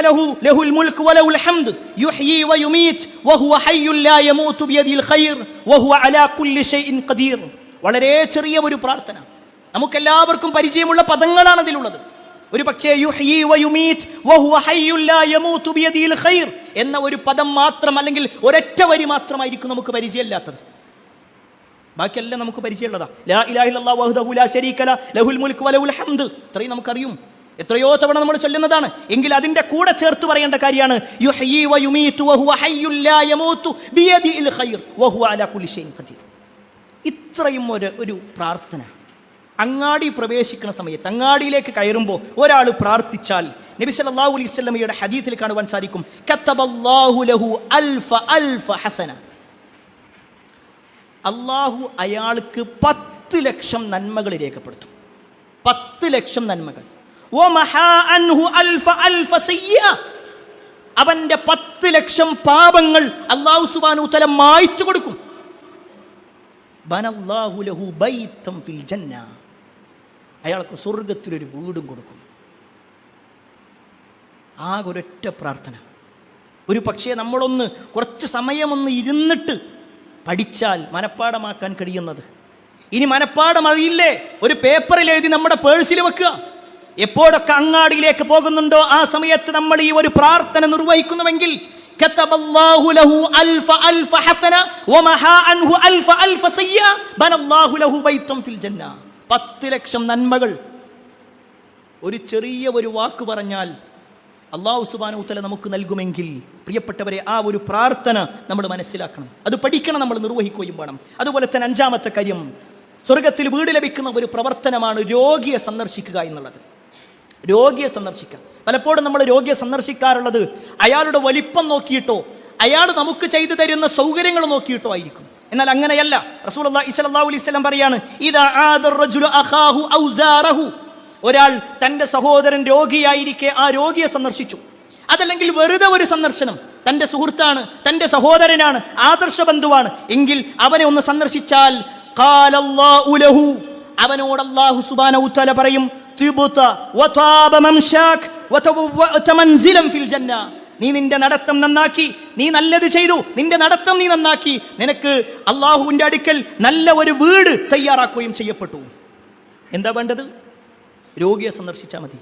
له له الملك وله الحمد يحيي ويميت وهو حي لا يموت بيده الخير وهو على كل شيء قدير. വളരെ ചെറിയ ഒരു പ്രാർത്ഥന, നമുക്കെല്ലാവർക്കും പരിചയമുള്ള പദങ്ങളാണ് അതിലുള്ളത്. ഒരു പക്ഷേ യുഹ്യി വയുമീത് വഹുവ ഹയ്യുൻ ലാ യമൂതു ബിയദിൽ ഖൈർ എന്ന ഒരു പദം മാത്രം, അല്ലെങ്കിൽ ഒരൊറ്റ വരി മാത്രമായിരിക്കും നമുക്ക് പരിചയമില്ലാത്തത്. ബാക്കിയെല്ലാം നമുക്ക് പരിചയമുള്ളതാ. ലാ ഇലാഹ ഇല്ലല്ലാഹു വഹ്ദഹു ലാ ശരീക ലഹു ലഹുൽ മുൽക്കു വലഹുൽ ഹംദ്. ഇത്രയും നമുക്കറിയും, എത്രയോ തവണ നമ്മൾ ചൊല്ലുന്നതാണ്. എങ്കിൽ അതിന്റെ കൂടെ ചേർത്ത് പറയേണ്ട കാര്യമാണ് യുഹ്യി വയുമീതു വഹുവ ഹയ്യുൻ ലാ യമൂതു ബിയദിൽ ഖൈർ വഹുവ അലാ കുല്ലി ഷൈഇൻ ഖദീർ. ഇത്രയും ഒരു പ്രാർത്ഥന അങ്ങാടി പ്രവേശിക്കുന്ന സമയത്ത്, അങ്ങാടിയിലേക്ക് കയറുമ്പോൾ ഒരാൾ പ്രാർത്ഥിച്ചാൽ നബി സല്ലല്ലാഹു അലൈഹി വസല്ലമയുടെ ഹദീസിൽ കാണുവാൻ സാധിക്കും, കതബല്ലാഹു ലഹു അൽഫ ഹസന. അള്ളാഹു അയാൾക്ക് 10 ലക്ഷം നന്മകൾ രേഖപ്പെടുത്തും. 10 ലക്ഷം നന്മകൾ. അവന്റെ 10 ലക്ഷം പാപങ്ങൾ അല്ലാഹു സുബ്ഹാനഹു വ തആല മായ്ച്ചു കൊടുക്കും. ബനല്ലാഹു ലഹു ബൈതൻ ഫിൽ ജന്ന. അയാൾക്ക് സ്വർഗത്തിലൊരു വീടും കൊടുക്കും. ആകെ ഒരൊറ്റ പ്രാർത്ഥന. ഒരു പക്ഷേ നമ്മളൊന്ന് കുറച്ച് സമയമൊന്ന് ഇരുന്നിട്ട് പഠിച്ചാൽ മനപ്പാടമാക്കാൻ കഴിയുന്നത്. ഇനി മനപ്പാടം അറിയില്ലേ, ഒരു പേപ്പറിൽ എഴുതി നമ്മുടെ പേഴ്സിൽ വെക്കുക. എപ്പോഴൊക്കെ അങ്ങാടിയിലേക്ക് പോകുന്നുണ്ടോ ആ സമയത്ത് നമ്മൾ ഈ ഒരു പ്രാർത്ഥന നിർവഹിക്കുന്നുവെങ്കിൽ കതബല്ലാഹു ലഹു അൽഫ ഹസന വമഹാ അൻഹു അൽഫ സയ്യ ബനല്ലാഹു ലഹു ബൈതൻ ഫിൽ ജന്ന. 10 ലക്ഷം നന്മകൾ ഒരു ചെറിയ ഒരു വാക്ക് പറഞ്ഞാൽ അല്ലാഹു സുബ്ഹാനഹു വ തആല നമുക്ക് നൽകുമെങ്കിൽ പ്രിയപ്പെട്ടവരെ, ആ ഒരു പ്രാർത്ഥന നമ്മൾ മനസ്സിലാക്കണം, അത് പഠിക്കണം, നമ്മൾ നിർവഹിക്കുകയും വേണം. അതുപോലെ തന്നെ 5-ാമത്തെ കാര്യം, സ്വർഗത്തിൽ വീട് ലഭിക്കുന്ന ഒരു പ്രവർത്തനമാണ് രോഗിയെ സന്ദർശിക്കുക എന്നുള്ളത്. രോഗിയെ സന്ദർശിക്കുക. പലപ്പോഴും നമ്മൾ രോഗിയെ സന്ദർശിക്കാറുള്ളത് അയാളുടെ വലിപ്പം നോക്കിയിട്ടോ അയാൾ നമുക്ക് ചെയ്തു തരുന്ന സൗകര്യങ്ങൾ നോക്കിയിട്ടോ ആയിരിക്കും. എന്നാൽ അങ്ങനെയല്ല. റസൂലുള്ളാഹി സ്വല്ലല്ലാഹു അലൈഹി വസല്ലം പറയാണ്, ഇദാ ആദർ റജുലു അഖാഹു ഔ സാറഹു. ഒരാൾ തൻ്റെ സഹോദരൻ രോഗിയായിരിക്കെ ആ രോഗിയെ സന്ദർശിച്ചു. അതല്ലെങ്കിൽ വെറുതെ ഒരു സന്ദർശനം, തൻ്റെ സുഹൃത്താണ്, തൻ്റെ സഹോദരനാണ്, ആദർശ ബന്ധുവാണ് എങ്കിൽ അവനെ ഒന്ന് സന്ദർശിച്ചാൽ ഖാലല്ലാഹു ലഹു, അവനോട് അല്ലാഹു സുബ്ഹാനഹു വ തആല പറയും, തിബ്ത വതാബ മംശാക് വതവവഅത മൻസിലൻ ഫിൽ ജന്ന. നീ നിന്റെ നടത്തം നന്നാക്കി, നീ നല്ലത് ചെയ്തു, നിന്റെ നടത്തം നീ നന്നാക്കി, നിനക്ക് അല്ലാഹുവിൻ്റെ അടുക്കൽ നല്ല ഒരു വീട് തയ്യാറാക്കുകയും ചെയ്യപ്പെട്ടു. എന്താ വേണ്ടത്? രോഗിയെ സന്ദർശിച്ചാൽ മതി.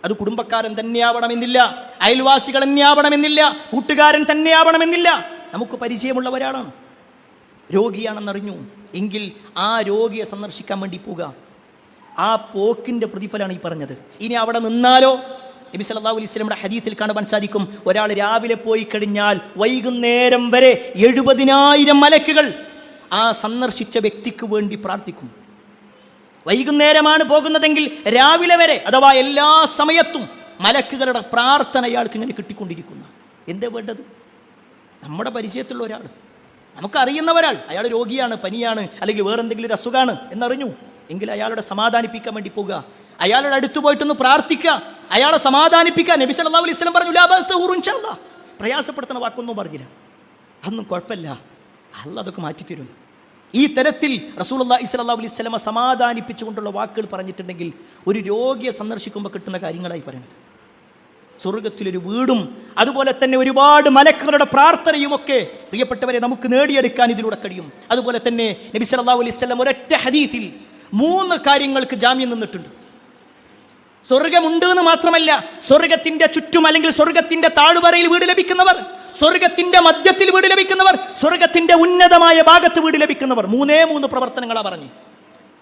അത് കുടുംബക്കാരൻ തന്നെയാവണമെന്നില്ല, അയൽവാസികൾ തന്നെയാവണമെന്നില്ല, കൂട്ടുകാരൻ തന്നെയാവണമെന്നില്ല. നമുക്ക് പരിചയമുള്ള ഒരാളാണ്, രോഗിയാണെന്നറിഞ്ഞു എങ്കിൽ ആ രോഗിയെ സന്ദർശിക്കാൻ വേണ്ടി പോകുക. ആ പോക്കിൻ്റെ പ്രതിഫലമാണ് ഈ പറഞ്ഞത്. ഇനി അവിടെ നിന്നാലോ, നബി സല്ലല്ലാഹു അലൈഹി വസല്ലമയുടെ ഹദീസിൽ കാണുവാൻ സാധിക്കും, ഒരാൾ രാവിലെ പോയി കഴിഞ്ഞാൽ വൈകുന്നേരം വരെ 70,000 മലക്കുകൾ ആ സന്ദർശിച്ച വ്യക്തിക്ക് വേണ്ടി പ്രാർത്ഥിക്കും. വൈകുന്നേരമാണ് പോകുന്നതെങ്കിൽ രാവിലെ വരെ, അഥവാ എല്ലാ സമയത്തും മലക്കുകളുടെ പ്രാർത്ഥന അയാൾക്ക് ഇങ്ങനെ കിട്ടിക്കൊണ്ടിരിക്കുന്ന. എന്താ വേണ്ടത്? നമ്മുടെ പരിചയത്തിലുള്ള ഒരാൾ, നമുക്കറിയുന്ന ഒരാൾ, അയാൾ രോഗിയാണ്, പനിയാണ്, അല്ലെങ്കിൽ വേറെന്തെങ്കിലും ഒരു അസുഖമാണ് എന്നറിഞ്ഞു എങ്കിൽ അയാളുടെ സമാധാനിപ്പിക്കാൻ വേണ്ടി പോകുക. അയാളുടെ അടുത്ത് പോയിട്ടൊന്ന് പ്രാർത്ഥിക്കുക, അയാളെ സമാധാനിപ്പിക്കുക. നബി സല്ലല്ലാഹു അലൈഹി വസല്ലം പറഞ്ഞു, ലാ ബഅസ്തഹൂറു ഇൻഷാല്ലാഹ്. പ്രയാസപ്പെടുത്തുന്ന വാക്കൊന്നും പറഞ്ഞില്ല, അതൊന്നും കുഴപ്പമില്ല, അല്ലാഹ് അതൊക്കെ മാറ്റിത്തരും. ഈ തരത്തിൽ റസൂലുള്ളാഹി സ്വല്ലല്ലാഹു അലൈഹി വസല്ലം സമാധാനിപ്പിച്ചുകൊണ്ടുള്ള വാക്കുകൾ പറഞ്ഞിട്ടുണ്ടെങ്കിൽ ഒരു രോഗിയെ സന്ദർശിക്കുമ്പോൾ കിട്ടുന്ന കാര്യങ്ങളായി പറയുന്നത്. സ്വർഗത്തിലൊരു വീടും അതുപോലെ തന്നെ ഒരുപാട് മലക്കുകളുടെ പ്രാർത്ഥനയുമൊക്കെ പ്രിയപ്പെട്ടവരെ നമുക്ക് നേടിയെടുക്കാൻ ഇതിലൂടെ കഴിയും. അതുപോലെ തന്നെ നബി സല്ലല്ലാഹു അലൈഹി വസല്ലം ഒരൊറ്റ ഹദീസിൽ 3 കാര്യങ്ങൾക്ക് ജാമ്യം നിന്നിട്ടുണ്ട്. സ്വർഗമുണ്ട് എന്ന് മാത്രമല്ല, സ്വർഗത്തിന്റെ ചുറ്റും അല്ലെങ്കിൽ സ്വർഗത്തിന്റെ താഴ്വരയിൽ വീട് ലഭിക്കുന്നവർ, സ്വർഗത്തിന്റെ മധ്യത്തിൽ വീട് ലഭിക്കുന്നവർ, സ്വർഗത്തിന്റെ ഉന്നതമായ ഭാഗത്ത് വീട് ലഭിക്കുന്നവർ. 3 പ്രവർത്തനങ്ങളാണ് പറഞ്ഞു.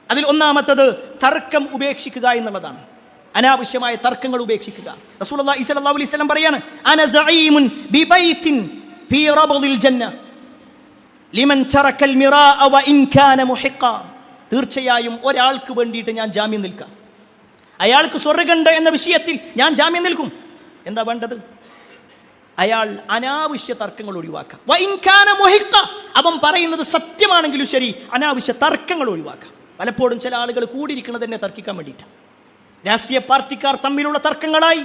അതിൽ ഒന്നാമത്തത് തർക്കം ഉപേക്ഷിക്കുക എന്നുള്ളതാണ്. അനാവശ്യമായ തർക്കങ്ങൾ ഉപേക്ഷിക്കുക. റസൂലുള്ളാഹി സ്വല്ലല്ലാഹു അലൈഹി വസല്ലം പറയാണ്, അന സഈമുൻ ബിബൈത്തിൻ ഫീ റബദിൽ ജന്ന ലിമൻ തറക്കൽ മിറാഅ വ ഇൻ കാന മുഹിഖ. തീർച്ചയായും ഒരാൾക്ക് വേണ്ടിയിട്ട് ഞാൻ ജാമ്യം നിൽക്കാം, അയാൾക്ക് സ്വർഗ്ഗമുണ്ട് എന്ന വിഷയത്തിൽ ഞാൻ ജാമ്യം നിൽക്കും. എന്താ വേണ്ടത്? അയാൾ അനാവശ്യ തർക്കങ്ങൾ ഒഴിവാക്കാം. വ ഇൻ കാന മുഹിഖ, അവൻ പറയുന്നത് സത്യമാണെങ്കിലും ശരി, അനാവശ്യ തർക്കങ്ങൾ ഒഴിവാക്കാം. പലപ്പോഴും ചില ആളുകൾ കൂടിയിരിക്കുന്നത് തന്നെ തർക്കിക്കാൻ വേണ്ടിയിട്ടാണ്. രാഷ്ട്രീയ പാർട്ടിക്കാർ തമ്മിലുള്ള തർക്കങ്ങളായി,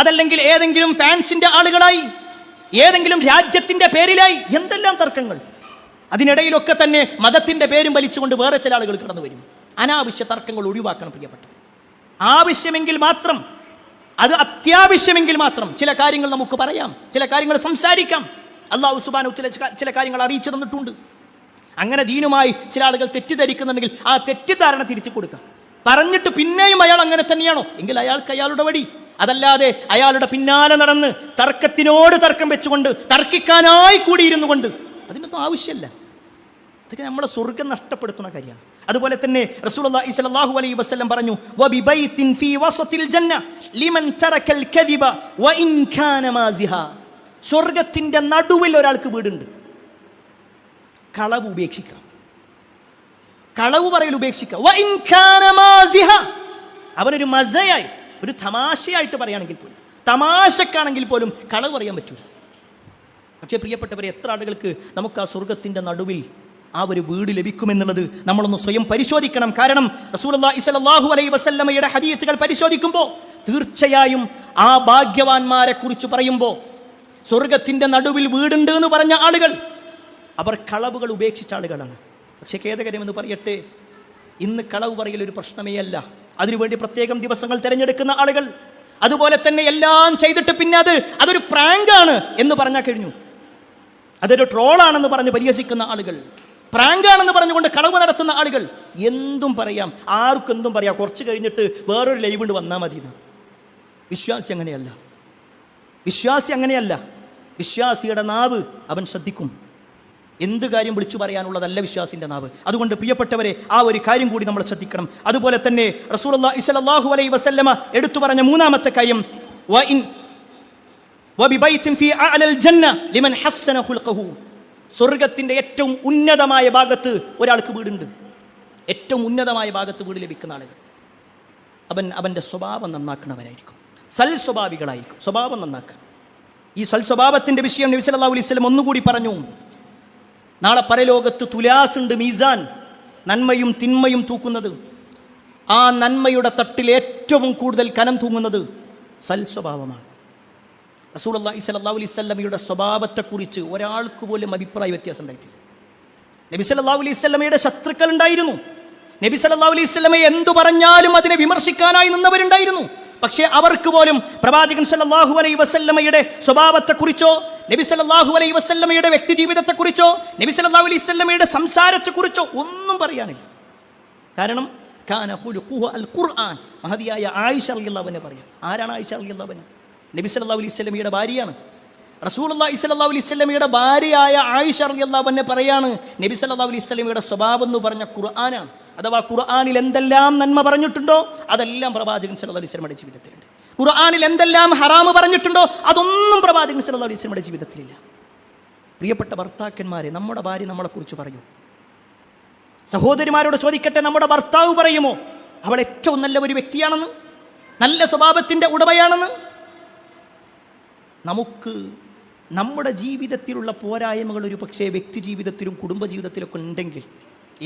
അതല്ലെങ്കിൽ ഏതെങ്കിലും ഫാൻസിന്റെ ആളുകളായി, ഏതെങ്കിലും രാജ്യത്തിന്റെ പേരിലായി, എന്തെല്ലാം തർക്കങ്ങൾ. അതിനിടയിലൊക്കെ തന്നെ മതത്തിന്റെ പേരും വലിച്ചുകൊണ്ട് വേറെ ചില ആളുകൾ കടന്നു വരും. അനാവശ്യ തർക്കങ്ങൾ ഒഴിവാക്കണം പ്രിയപ്പെട്ടവർ. ആവശ്യമെങ്കിൽ മാത്രം, അത് അത്യാവശ്യമെങ്കിൽ മാത്രം ചില കാര്യങ്ങൾ നമുക്ക് പറയാം, ചില കാര്യങ്ങൾ സംസാരിക്കാം. അല്ലാഹു സുബ്ഹാനഹു വ തആല ചില കാര്യങ്ങൾ അറിയിച്ചു തന്നിട്ടുണ്ട്. അങ്ങനെ ദീനുമായി ചില ആളുകൾ തെറ്റിദ്ധരിക്കുന്നുണ്ടെങ്കിൽ ആ തെറ്റിദ്ധാരണ തിരിച്ചു കൊടുക്കാം. പറഞ്ഞിട്ട് പിന്നെയും അയാൾ അങ്ങനെ തന്നെയാണോ എങ്കിൽ അയാൾക്ക് അയാളുടെ വഴി. അതല്ലാതെ അയാളുടെ പിന്നാലെ നടന്ന് തർക്കത്തിനോട് തർക്കം വെച്ചുകൊണ്ട് തർക്കിക്കാനായി കൂടിയിരുന്നു കൊണ്ട് അതിനൊന്നും ആവശ്യമില്ല. ഇതൊക്കെ നമ്മളെ സ്വർഗ്ഗം നഷ്ടപ്പെടുത്തുന്ന കാര്യമാണ്. അതുപോലെ തന്നെ റസൂലുള്ളാഹി സ്വല്ലല്ലാഹു അലൈഹി വസല്ലം പറഞ്ഞു, വബിബൈത്തിൻ ഫീ വസത്തിൽ ജന്ന ലിമൻ തറക്കൽ കദിബ വഇൻ കാന മാസിഹ. സ്വർഗ്ഗത്തിന്റെ നടുവിൽ ഒരാൾക്ക് വീടുണ്ട്. കളവ് ഉപേക്ഷിക്കാം, കളവ് പറയൽ ഉപേക്ഷിക്കാം. വഇൻ കാന മാസിഹ, അവനൊരു മസയായി ഒരു തമാശയായിട്ട് പറയുകയാണെങ്കിൽ പോലും, തമാശക്കാണെങ്കിൽ പോലും കളവ് പറയാൻ പറ്റൂല. പക്ഷേ പ്രിയപ്പെട്ടവരെ, എത്ര ആളുകൾക്ക് നമുക്ക് ആ സ്വർഗത്തിൻ്റെ നടുവിൽ ആ ഒരു വീട് ലഭിക്കുമെന്നുള്ളത് നമ്മളൊന്ന് സ്വയം പരിശോധിക്കണം. കാരണം റസൂലുള്ളാഹി സ്വല്ലല്ലാഹു അലൈഹി വസല്ലമയുടെ ഹദീസുകൾ പരിശോധിക്കുമ്പോൾ തീർച്ചയായും ആ ഭാഗ്യവാന്മാരെ കുറിച്ച് പറയുമ്പോൾ സ്വർഗത്തിൻ്റെ നടുവിൽ വീടുണ്ട് എന്ന് പറഞ്ഞ ആളുകൾ അവർ കളവുകൾ ഉപേക്ഷിച്ച ആളുകളാണ്. പക്ഷേ ഖേദകരമെന്ന് പറയട്ടെ, ഇന്ന് കളവ് പറയൽ ഒരു പ്രശ്നമേ അല്ല. അതിനുവേണ്ടി പ്രത്യേകം ദിവസങ്ങൾ തിരഞ്ഞെടുക്കുന്ന ആളുകൾ, അതുപോലെ തന്നെ എല്ലാം ചെയ്തിട്ട് പിന്നെ അതൊരു പ്രാങ്കാണ് എന്ന് പറഞ്ഞാൽ കഴിഞ്ഞു, അതൊരു ട്രോളാണെന്ന് പറഞ്ഞ് പരിഹസിക്കുന്ന ആളുകൾ, പ്രാങ്കാണെന്ന് പറഞ്ഞുകൊണ്ട് കളവ് നടത്തുന്ന ആളുകൾ, എന്തും പറയാം, ആർക്കെന്തും പറയാം, കുറച്ച് കഴിഞ്ഞിട്ട് വേറൊരു ലൈവ് കൊണ്ട് വന്നാൽ മതി. വിശ്വാസി അങ്ങനെയല്ല, വിശ്വാസി അങ്ങനെയല്ല. വിശ്വാസിയുടെ നാവ് അവൻ ശ്രദ്ധിക്കും. എന്ത് കാര്യം വിളിച്ചു പറയാനുള്ളതല്ല വിശ്വാസിന്റെ നാവ്. അതുകൊണ്ട് പ്രിയപ്പെട്ടവരെ, ആ ഒരു കാര്യം കൂടി നമ്മൾ ശ്രദ്ധിക്കണം. അതുപോലെ തന്നെ റസൂലുള്ളാഹി സ്വല്ലല്ലാഹു അലൈഹി വസല്ലമ എടുത്തു പറഞ്ഞ മൂന്നാമത്തെ കാര്യം, വബിബൈത്തിൻ ഫീ അഅലൽ ജന്ന ലിമൻ ഹസ്സന ഖുൽഖഹു. സ്വർഗത്തിന്റെ ഏറ്റവും ഉന്നതമായ ഭാഗത്ത് ഒരാൾക്ക് വീടുണ്ട്. ഏറ്റവും ഉന്നതമായ ഭാഗത്ത് വീട് ലഭിക്കുന്ന ആളുകൾ അവൻ്റെ സ്വഭാവം നന്നാക്കുന്നവരായിരിക്കും, സൽ സ്വഭാവികളായിരിക്കും. സ്വഭാവം നന്നാക്കുക. ഈ സൽ സ്വഭാവത്തിന്റെ വിഷയം നബി സല്ലല്ലാഹു അലൈഹി വസല്ലം ഒന്നുകൂടി പറഞ്ഞു. നാളെ പരലോകത്ത് തുലാസുണ്ട്, മീസാൻ, നന്മയും തിന്മയും തൂക്കുന്നത്. ആ നന്മയുടെ തട്ടിൽ ഏറ്റവും കൂടുതൽ കനം തൂങ്ങുന്നത് സൽ സ്വഭാവമാണ്. റസൂലുള്ളാഹി സ്വല്ലല്ലാഹു അലൈഹി വസല്ലമയുടെ സ്വഭാവത്തെക്കുറിച്ച് ഒരാൾക്ക് പോലും അഭിപ്രായ വ്യത്യാസം ഉണ്ടായിട്ടില്ല. നബി സല്ലല്ലാഹു അലൈഹി വസല്ലമയുടെ ശത്രുക്കൾ ഉണ്ടായിരുന്നു. നബി സല്ലല്ലാഹു അലൈഹി വസല്ലമയെ എന്തു പറഞ്ഞാലും അതിനെ വിമർശിക്കാനായി നിന്നവരുണ്ടായിരുന്നു. പക്ഷേ അവർക്ക് പോലും പ്രവാചകൻ സല്ലല്ലാഹു അലൈഹി വസല്ലമയുടെ സ്വഭാവത്തെക്കുറിച്ചോ നബി സല്ലല്ലാഹു അലൈഹി വസല്ലമയുടെ വ്യക്തി ജീവിതത്തെക്കുറിച്ചോ നബി സല്ലല്ലാഹു അലൈഹി വസല്ലമയുടെ സംസാരത്തെക്കുറിച്ചോ ഒന്നും പറയാനില്ല. കാരണം കാന ഖുലുഖുഹു അൽ ഖുർആൻ. മഹദിയായ ആയിഷ റളിയല്ലാഹു അൻഹ പറയാം. ആരാണ് ആയിഷ റളിയല്ലാഹു അൻഹ? നബി സല്ലല്ലാഹു അലൈഹി വസല്ലമയുടെ ഭാര്യയാണ്. റസൂലുള്ളാഹി സ്വല്ലല്ലാഹു അലൈഹി വസല്ലമയുടെ ഭാര്യയായ ആയിഷ റളിയല്ലാഹു അൻഹ പറയാണ്, നബി സല്ലല്ലാഹു അലൈഹി വസല്ലമയുടെ സ്വഭാവം എന്ന് പറഞ്ഞ ഖുർആനാണ്. അഥവാ ഖുർആനിൽ എന്തെല്ലാം നന്മ പറഞ്ഞിട്ടുണ്ടോ അതെല്ലാം പ്രവാചകൻ സല്ലല്ലാഹു അലൈഹി വസല്ലമയുടെ ജീവിതത്തിലുണ്ട്. ഖുർആനിൽ എന്തെല്ലാം ഹറാമ് പറഞ്ഞിട്ടുണ്ടോ അതൊന്നും പ്രവാചകൻ സല്ലല്ലാഹു അലൈഹി വസല്ലമയുടെ ജീവിതത്തിലില്ല. പ്രിയപ്പെട്ട ഭർത്താക്കന്മാരെ, നമ്മുടെ ഭാര്യ നമ്മളെക്കുറിച്ച് പറയൂ. സഹോദരിമാരോട് ചോദിക്കട്ടെ, നമ്മുടെ ഭർത്താവ് പറയുമോ അവൾ ഏറ്റവും നല്ല ഒരു വ്യക്തിയാണെന്ന്, നല്ല സ്വഭാവത്തിൻ്റെ ഉടമയാണെന്ന്? നമുക്ക് നമ്മുടെ ജീവിതത്തിലുള്ള പോരായ്മകൾ ഒരു പക്ഷേ വ്യക്തി ജീവിതത്തിലും കുടുംബജീവിതത്തിലൊക്കെ ഉണ്ടെങ്കിൽ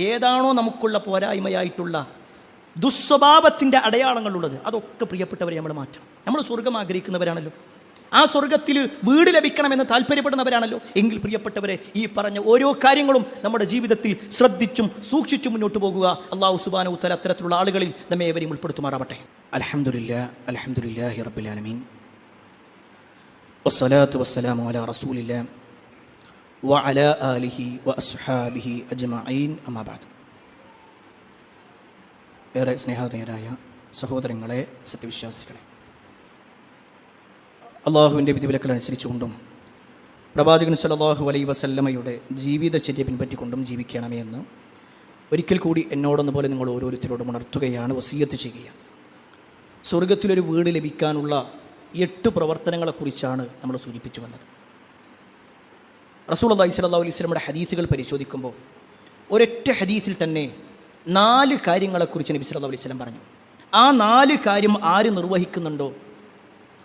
ഏതാണോ നമുക്കുള്ള പോരായ്മയായിട്ടുള്ള ദുസ്വഭാവത്തിൻ്റെ അടയാളങ്ങളുള്ളത് അതൊക്കെ പ്രിയപ്പെട്ടവരെ നമ്മൾ മാറ്റണം. നമ്മൾ സ്വർഗം ആഗ്രഹിക്കുന്നവരാണല്ലോ, ആ സ്വർഗത്തിൽ വീട് ലഭിക്കണമെന്ന് താല്പര്യപ്പെടുന്നവരാണല്ലോ. എങ്കിൽ പ്രിയപ്പെട്ടവരെ, ഈ പറഞ്ഞ ഓരോ കാര്യങ്ങളും നമ്മുടെ ജീവിതത്തിൽ ശ്രദ്ധിച്ചും സൂക്ഷിച്ചും മുന്നോട്ട് പോകുക. അല്ലാഹു സുബ്ഹാനഹു വ തആല അത്തരത്തിലുള്ള ആളുകളിൽ നമ്മെ ഏവരെയും ഉൾപ്പെടുത്തുമാറാവട്ടെ. അൽഹംദുലില്ലാഹി റബ്ബിൽ ആലമീൻ വസ്സലാത്തു വസ്സലാമു അലാ റസൂലില്ലാ വഅലാ ആലിഹി വഅസ്ഹാബിഹി അജ്മഈൻ. അമ്മാ ബഅദ്. ഏറെ സ്നേഹധേയരായ സഹോദരങ്ങളെ, സത്യവിശ്വാസികളെ, അള്ളാഹുവിൻ്റെ വിധിവിലക്കൾ അനുസരിച്ചുകൊണ്ടും പ്രവാചകൻ സല്ലല്ലാഹു അലൈഹി വസല്ലമയുടെ ജീവിതചര്യ പിൻപറ്റിക്കൊണ്ടും ജീവിക്കണമേ എന്ന് ഒരിക്കൽ കൂടി എന്നോടെന്നപോലെ നിങ്ങൾ ഓരോരുത്തരോടും ഉണർത്തുകയാണ്, വസിയത്ത് ചെയ്യുകയാണ്. സ്വർഗത്തിലൊരു വീട് ലഭിക്കാനുള്ള 8 പ്രവർത്തനങ്ങളെക്കുറിച്ചാണ് നമ്മൾ സൂചിപ്പിച്ചു വന്നത്. റസൂലുള്ളാഹി സ്വല്ലല്ലാഹു അലൈഹി വസല്ലമയുടെ ഹദീസുകൾ പരിശോധിക്കുമ്പോൾ ഒരൊറ്റ ഹദീസിൽ തന്നെ 4 കാര്യങ്ങളെക്കുറിച്ച് നബി സല്ലല്ലാഹു അലൈഹി വസല്ലം പറഞ്ഞു. ആ 4 കാര്യം ആര് നിർവഹിക്കുന്നുണ്ടോ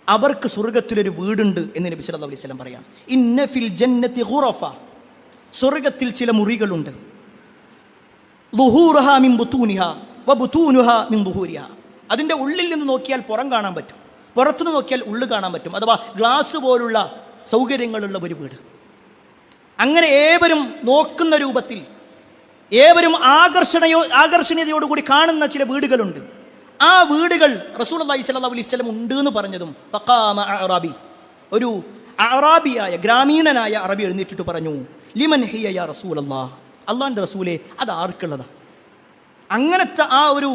അവർക്ക് സ്വർഗത്തിലൊരു വീടുണ്ട് എന്ന് നബി സല്ലല്ലാഹു അലൈഹി വസല്ലം പറയാം. ഇന്ന ഫിൽ ജന്നതി ഖുറഫ, സ്വർഗത്തിൽ ചില മുറികളുണ്ട്. ളുഹൂറുഹാ മിൻ ബുതൂനിഹാ വബുതൂനുഹാ മിൻ ളുഹൂരിഹാ. അതിൻ്റെ ഉള്ളിൽ നിന്ന് നോക്കിയാൽ പുറം കാണാൻ പറ്റും, പുറത്തുനിന്ന് നോക്കിയാൽ ഉള്ളു കാണാൻ പറ്റും. അഥവാ ഗ്ലാസ് പോലുള്ള സൗകര്യങ്ങളുള്ള ഒരു വീട്. അങ്ങനെ ഏവരും നോക്കുന്ന രൂപത്തിൽ, ഏവരും ആകർഷണീയതയോടുകൂടി കാണുന്ന ചില വീടുകളുണ്ട്. ആ വീടുകൾ റസൂലുള്ളാഹി സ്വല്ലല്ലാഹു അലൈഹി വസല്ലം ഉണ്ട് എന്ന് പറഞ്ഞതും ഫഖാമ അഅറാബി, ഒരു അറാബിയായ ഗ്രാമീണനായ അറബി എഴുന്നേറ്റിട്ട് പറഞ്ഞു, ലിമൻ ഹിയ യാ റസൂലല്ലാഹ്, അള്ളാഹിൻ്റെ റസൂലേ അത് ആർക്കുള്ളതാ? അങ്ങനത്തെ ആ ഒരു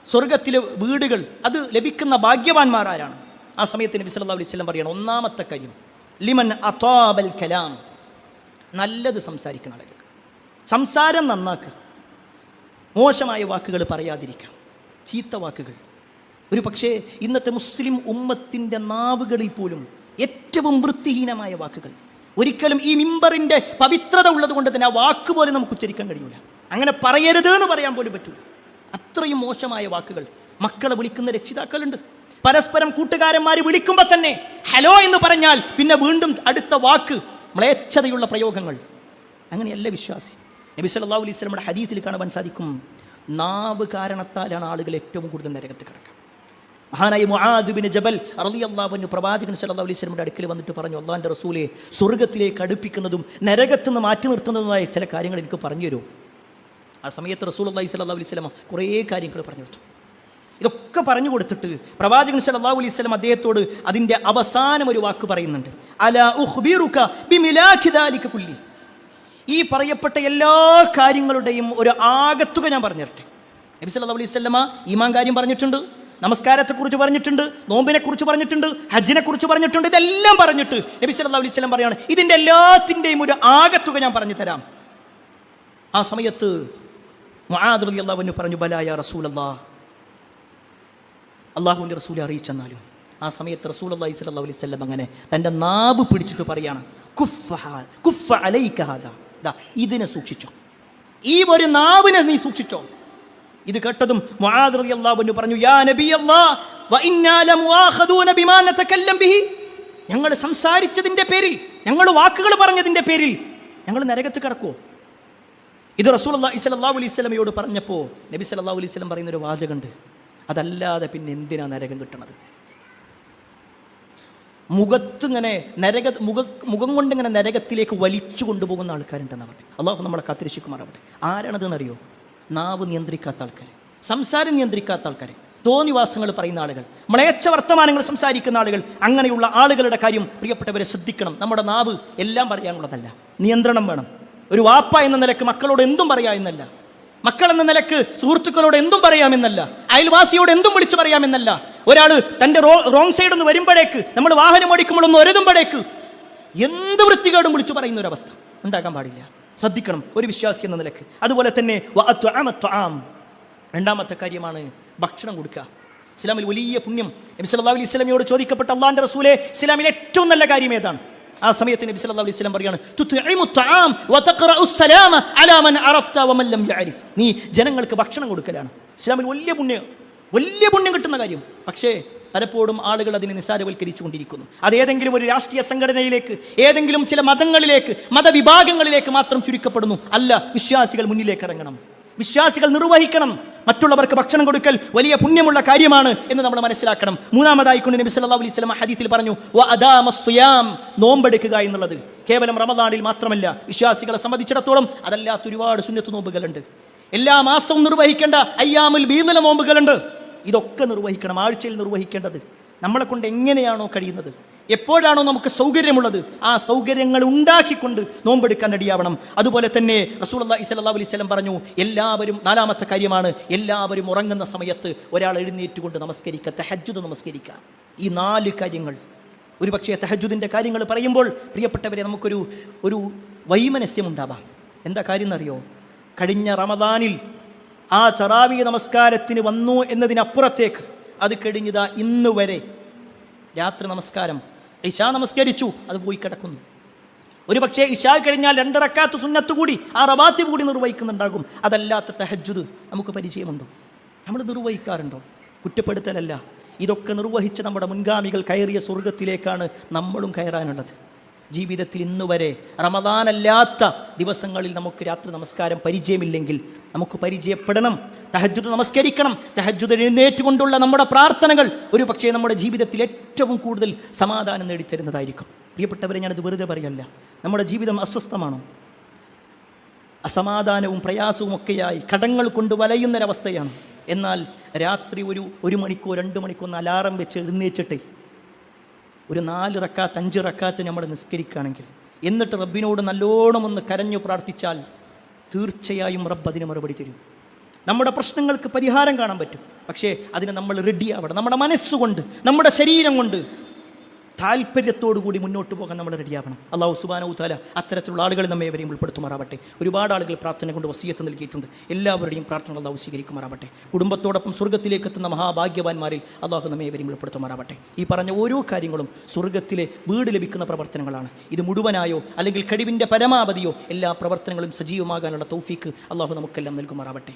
സ്വർഗത്തിലെ വീടുകൾ അത് ലഭിക്കുന്ന ഭാഗ്യവാന്മാരാരാണ്? ആ സമയത്ത് നബി സല്ലല്ലാഹു അലൈഹി വസല്ലം പറയണം, ഒന്നാമത്തെ കാര്യം ലിമൻ അതാബൽ കലാം, നല്ലത് സംസാരിക്കുന്ന ആളുകൾ, സംസാരം നന്നാക്കുക, മോശമായ വാക്കുകൾ പറയാതിരിക്കുക, ചീത്ത വാക്കുകൾ. ഒരു പക്ഷേ ഇന്നത്തെ മുസ്ലിം ഉമ്മത്തിൻ്റെ നാവുകളിൽ പോലും ഏറ്റവും വൃത്തിഹീനമായ വാക്കുകൾ. ഒരിക്കലും ഈ മിമ്പറിൻ്റെ പവിത്രത ഉള്ളത് കൊണ്ട് തന്നെ ആ വാക്ക് പോലും നമുക്ക് ഉച്ചരിക്കാൻ കഴിയൂല. അങ്ങനെ പറയരുത് എന്ന് പറയാൻ പോലും പറ്റൂല. അത്രയും മോശമായ വാക്കുകൾ. മക്കളെ വിളിക്കുന്ന രക്ഷിതാക്കളുണ്ട്. പരസ്പരം കൂട്ടുകാരന്മാർ വിളിക്കുമ്പോൾ തന്നെ ഹലോ എന്ന് പറഞ്ഞാൽ പിന്നെ വീണ്ടും അടുത്ത വാക്ക്, മ്ലേച്ഛതയുള്ള പ്രയോഗങ്ങൾ. അങ്ങനെയല്ല വിശ്വാസി. നബി സല്ലല്ലാഹു അലൈഹി വസല്ലമയുടെ ഹദീസിൽ കാണാൻ സാധിക്കും, നാവ് കാരണത്താലാണ് ആളുകൾ ഏറ്റവും കൂടുതൽ നരകത്തിൽ കിടക്കുക. മഹാനായ മുആദ് ബിൻ ജബൽ റളിയല്ലാഹു അൻഹു പ്രവാചകൻ സല്ലല്ലാഹു അലൈഹി വസല്ലമയുടെ അടുക്കൽ വന്നിട്ട് പറഞ്ഞു, അല്ലാഹുവിൻ്റെ റസൂലേ, സ്വർഗ്ഗത്തിലേക്ക് അടുപ്പിക്കുന്നതും നരകത്തിൽ നിന്ന് മാറ്റി നിർത്തുന്നതുമായ ചില കാര്യങ്ങൾ എനിക്ക് പറഞ്ഞു തരൂ. ആ സമയത്ത് റസൂലുള്ളാഹി സ്വല്ലല്ലാഹു അലൈഹി വസല്ലം കുറേ കാര്യങ്ങൾ പറഞ്ഞു കൊടുത്തു. ഇതൊക്കെ പറഞ്ഞു കൊടുത്തിട്ട് പ്രവാചകൻ സല്ലല്ലാഹു അലൈഹി വസല്ലം അദ്ദേഹത്തോട് അതിൻ്റെ അവസാനം ഒരു വാക്ക് പറയുന്നുണ്ട്, അലാ ഉഖ്ബിറുക ബിമിലാഖി ദാലിക കുല്ലി, ഈ പറയപ്പെട്ട എല്ലാ കാര്യങ്ങളുടെയും ഒരു ആകത്തുക ഞാൻ പറഞ്ഞു തരട്ടെ. നബി സല്ലല്ലാഹു അലൈഹി വസല്ലമ ഈമാൻ കാര്യം പറഞ്ഞിട്ടുണ്ട്, നമസ്കാരത്തെക്കുറിച്ച് പറഞ്ഞിട്ടുണ്ട്, നോമ്പിനെക്കുറിച്ച് പറഞ്ഞിട്ടുണ്ട്, ഹജ്ജിനെക്കുറിച്ച് പറഞ്ഞിട്ടുണ്ട്. ഇതെല്ലാം പറഞ്ഞിട്ട് നബി സല്ലല്ലാഹു അലൈഹി വസല്ലം പറയാണ്, ഇതിൻ്റെ എല്ലാത്തിൻ്റെയും ഒരു ആകത്തുക ഞാൻ പറഞ്ഞു തരാം. ആ സമയത്ത് മുആദ് റളിയല്ലാഹു അൻഹു പറഞ്ഞു, ബലാ യാ റസൂലല്ലാഹ്, അള്ളാഹുവിൻ്റെ റസൂലെ അറിയിച്ചെന്നാലും. ആ സമയത്ത് റസൂലുള്ളാഹി സ്വല്ലല്ലാഹു അലൈഹി വസല്ലം അങ്ങനെ തൻ്റെ നാവ് പിടിച്ചിട്ട് പറയാണ്, കുഫ അലൈക ഹാദാ, ഇതിനെ സൂക്ഷിച്ചോ, ഈ ഒരു നാവിനെ നീ സൂക്ഷിച്ചോ. ഇത് കേട്ടതും മുആദ് റളിയല്ലാഹു അൻഹു പറഞ്ഞു, യാ നബിയല്ലാഹ് വ ഇന്നാ ലമുആഖദൂന ബിമാ നതകല്ലം ബിഹി, ഞങ്ങൾ സംസാരിച്ചതിൻ്റെ പേരിൽ, ഞങ്ങൾ വാക്കുകൾ പറഞ്ഞതിൻ്റെ പേരിൽ ഞങ്ങൾ നരകത്തിൽ കിടക്കുമോ? ഇത് റസൂലുള്ളാഹി സ്വല്ലല്ലാഹു അലൈഹി വസല്ലമയോട് പറഞ്ഞപ്പോൾ നബി സല്ലല്ലാഹു അലൈഹി വസല്ലം പറയുന്നൊരു വാചകമുണ്ട്, അതല്ലാതെ പിന്നെ എന്തിനാ നരകം കിട്ടണത്? മുഖത്തിങ്ങനെ മുഖം കൊണ്ടിങ്ങനെ നരകത്തിലേക്ക് വലിച്ചു കൊണ്ടുപോകുന്ന ആൾക്കാരുണ്ടെന്ന് പറഞ്ഞു. അള്ളാഹു നമ്മളെ കാത്തിരക്ഷിക്കുമാറാവട്ടെ. ആരാണതെന്നറിയോ? നാവ് നിയന്ത്രിക്കാത്ത ആൾക്കാർ, സംസാരം നിയന്ത്രിക്കാത്ത ആൾക്കാർ, തോന്നിവാസങ്ങൾ പറയുന്ന ആളുകൾ, മ്ലേച്ഛ വർത്തമാനങ്ങൾ സംസാരിക്കുന്ന ആളുകൾ. അങ്ങനെയുള്ള ആളുകളുടെ കാര്യം പ്രിയപ്പെട്ടവരെ ശ്രദ്ധിക്കണം. നമ്മുടെ നാവ് എല്ലാം പറയാനുള്ളതല്ല, നിയന്ത്രണം വേണം. ഒരു വാപ്പ എന്ന നിലക്ക് മക്കളോട് എന്തും പറയാ എന്നല്ല, മക്കൾ എന്ന നിലക്ക് സുഹൃത്തുക്കളോട് എന്തും പറയാമെന്നല്ല, അയൽവാസിയോട് എന്തും വിളിച്ചു പറയാമെന്നല്ല. ഒരാൾ തൻ്റെ റോങ് സൈഡ് ഒന്ന് വരുമ്പോഴേക്ക്, നമ്മൾ വാഹനം ഓടിക്കുമ്പോഴൊന്ന് ഒരുതുമ്പോഴേക്ക് എന്ത് വൃത്തികേടും വിളിച്ചു പറയുന്ന ഒരവസ്ഥ ഉണ്ടാക്കാൻ പാടില്ല. ശ്രദ്ധിക്കണം ഒരു വിശ്വാസി എന്ന നിലക്ക്. അതുപോലെ തന്നെ രണ്ടാമത്തെ കാര്യമാണ് ഭക്ഷണം കൊടുക്കുക. ഇസ്ലാമിൽ വലിയ പുണ്യം. നബി സല്ലല്ലാഹു അലൈഹി വസല്ലമയോട് ചോദിക്കപ്പെട്ട അല്ലാഹുവിൻ്റെ റസൂലേ, ഇസ്ലാമിലെ ഏറ്റവും നല്ല കാര്യം ഏതാണ്? ആ സമയത്ത് നബി സല്ലല്ലാഹു അലൈഹി വസല്ലം പറയാണ്, തുത്ഇമു തആം വതഖറഉ സലാമ അലാ മൻ അറഫ്ത വമൻ ലം യഅരിഫ്, നീ ജനങ്ങൾക്ക് ഭക്ഷണം കൊടുക്കലാണ് ഇസ്ലാമിൽ വലിയ പുണ്യം കിട്ടുന്ന കാര്യം. പക്ഷേ പലപ്പോഴും ആളുകൾ അതിനെ നിസ്സാരവൽക്കരിച്ചു കൊണ്ടിരിക്കുന്നു. അത് ഏതെങ്കിലും ഒരു രാഷ്ട്രീയ സംഘടനയിലേക്ക്, ഏതെങ്കിലും ചില മതങ്ങളിലേക്ക്, മതവിഭാഗങ്ങളിലേക്ക് മാത്രം ചുരുക്കപ്പെടുന്നു. അല്ല, വിശ്വാസികൾ മുന്നിലേക്ക് ഇറങ്ങണം, വിശ്വാസികൾ നിർവഹിക്കണം. മറ്റുള്ളവർക്ക് ഭക്ഷണം കൊടുക്കൽ വലിയ പുണ്യമുള്ള കാര്യമാണ് എന്ന് നമ്മൾ മനസ്സിലാക്കണം. മൂന്നാമതായിക്കൊണ്ട് നബി സല്ലല്ലാഹു അലൈഹി വസല്ലം ഹദീസിൽ പറഞ്ഞു, വഅദാമസ്സിയാം, നോമ്പെടുക്കുക എന്നുള്ളത് കേവലം റമദാനിൽ മാത്രമല്ല. വിശ്വാസികളെ സംബന്ധിച്ചിടത്തോളം അതല്ലാത്ത ഒരുപാട് സുന്നത്ത് നോമ്പുകളുണ്ട്. എല്ലാ മാസവും നിർവഹിക്കേണ്ട അയ്യാമുൽ ബീദിലെ നോമ്പുകളുണ്ട്. ഇതൊക്കെ നിർവഹിക്കണം, ആഴ്ചയിൽ നിർവഹിക്കേണ്ടത്. നമ്മളെ കൊണ്ട് എങ്ങനെയാണോ കഴിയുന്നത്, എപ്പോഴാണോ നമുക്ക് സൗകര്യമുള്ളത്, ആ സൗകര്യങ്ങൾ ഉണ്ടാക്കിക്കൊണ്ട് നോമ്പെടുക്കാൻ റെഡിയാവണം. അതുപോലെ തന്നെ റസൂലുള്ളാഹി സ്വല്ലല്ലാഹു അലൈഹി വസല്ലം പറഞ്ഞു, എല്ലാവരും, നാലാമത്തെ കാര്യമാണ്, എല്ലാവരും ഉറങ്ങുന്ന സമയത്ത് ഒരാൾ എഴുന്നേറ്റുകൊണ്ട് നമസ്കരിക്കുക, തഹജ്ജുദ് നമസ്കരിക്കുക. ഈ 4 കാര്യങ്ങൾ. ഒരു പക്ഷേ തഹജ്ജുദിൻ്റെ കാര്യങ്ങൾ പറയുമ്പോൾ പ്രിയപ്പെട്ടവരെ നമുക്കൊരു വൈമനസ്യം ഉണ്ടാവാം. എന്താ കാര്യം എന്നറിയോ? കഴിഞ്ഞ റമദാനിൽ ആ തറാവീഹ് നമസ്കാരത്തിന് വന്നു എന്നതിനപ്പുറത്തേക്ക് അത് കഴിഞ്ഞതാ ഇന്ന് വരെ രാത്രി നമസ്കാരം, ഇശാ നമസ്കരിച്ചു, അത് പോയി കിടക്കുന്നു. ഒരു പക്ഷേ ഇശാ കഴിഞ്ഞാൽ 2 റക്അത്ത് സുന്നത്ത് കൂടി, ആ റവാത്തിബ് കൂടി നിർവഹിക്കുന്നുണ്ടാകും. അതല്ലാത്ത തഹജ്ജുദ് നമുക്ക് പരിചയമുണ്ടോ? നമ്മൾ നിർവഹിക്കാറുണ്ടോ? കുറ്റപ്പെടുത്തലല്ല, ഇതൊക്കെ നിർവഹിച്ച് നമ്മുടെ മുൻഗാമികൾ കയറിയ സ്വർഗത്തിലേക്കാണ് നമ്മളും കയറാനുള്ളത്. ജീവിതത്തിൽ ഇന്ന് വരെ റമദാനല്ലാത്ത ദിവസങ്ങളിൽ നമുക്ക് രാത്രി നമസ്കാരം പരിചയമില്ലെങ്കിൽ നമുക്ക് പരിചയപ്പെടണം. തഹജ്ജുദ് നമസ്കരിക്കണം. തഹജ്ജുദ് എഴുന്നേറ്റുകൊണ്ടുള്ള നമ്മുടെ പ്രാർത്ഥനകൾ ഒരു പക്ഷേ നമ്മുടെ ജീവിതത്തിൽ ഏറ്റവും കൂടുതൽ സമാധാനം നേടിത്തരുന്നതായിരിക്കും. പ്രിയപ്പെട്ടവരെ, ഞാനത് വെറുതെ പറയല്ല. നമ്മുടെ ജീവിതം അസ്വസ്ഥമാണോ? അസമാധാനവും പ്രയാസവും ഒക്കെയായി കടങ്ങൾ കൊണ്ട് വലയുന്നൊരവസ്ഥയാണ്. എന്നാൽ രാത്രി ഒരു മണിക്കോ 2 മണിക്കോ ഒന്ന് അലാറം വെച്ച് എഴുന്നേച്ചിട്ട് ഒരു 4 റക്കാത്ത് 5 റക്കാത്ത് നമ്മൾ നിസ്കരിക്കുകയാണെങ്കിൽ, എന്നിട്ട് റബ്ബിനോട് നല്ലോണം ഒന്ന് കരഞ്ഞു പ്രാർത്ഥിച്ചാൽ തീർച്ചയായും റബ്ബ് അതിന് മറുപടി തരും. നമ്മുടെ പ്രശ്നങ്ങൾക്ക് പരിഹാരം കാണാൻ പറ്റും. പക്ഷേ അതിന് നമ്മൾ റെഡിയാവണം. നമ്മുടെ മനസ്സുകൊണ്ട്, നമ്മുടെ ശരീരം കൊണ്ട് താല്പര്യത്തോടു കൂടി മുന്നോട്ട് പോകാൻ നമ്മൾ റെഡിയാവണം. അല്ലാഹു സുബ്ഹാനഹു തആല അത്തരത്തിലുള്ള ആളുകൾ നമ്മെ ഏവരെയും ഉൾപ്പെടുത്തുമാറാവട്ടെ. ഒരുപാട് ആളുകൾ പ്രാർത്ഥന കൊണ്ട് വസിയത്ത് നൽകിയിട്ടുണ്ട്. എല്ലാവരുടെയും പ്രാർത്ഥന അല്ലാഹു സ്വീകരിക്കുമാറാവട്ടെ. കുടുംബത്തോടൊപ്പം സ്വർഗ്ഗത്തിലേക്ക് എത്തുന്ന മഹാഭാഗ്യവാന്മാരിൽ അല്ലാഹു നമ്മെ ഏവരെയും ഉൾപ്പെടുത്തുമാറാവട്ടെ. ഈ പറഞ്ഞ ഓരോ കാര്യങ്ങളും സ്വർഗ്ഗത്തിലെ വീട് ലഭിക്കുന്ന പ്രവർത്തനങ്ങളാണ്. ഇത് മുഴുവനായോ അല്ലെങ്കിൽ കഴിവിൻ്റെ പരമാവധിയോ എല്ലാ പ്രവർത്തനങ്ങളും സജീവമാകാനുള്ള തൗഫീക്ക് അല്ലാഹു നമുക്കെല്ലാം നൽകുമാറാവട്ടെ.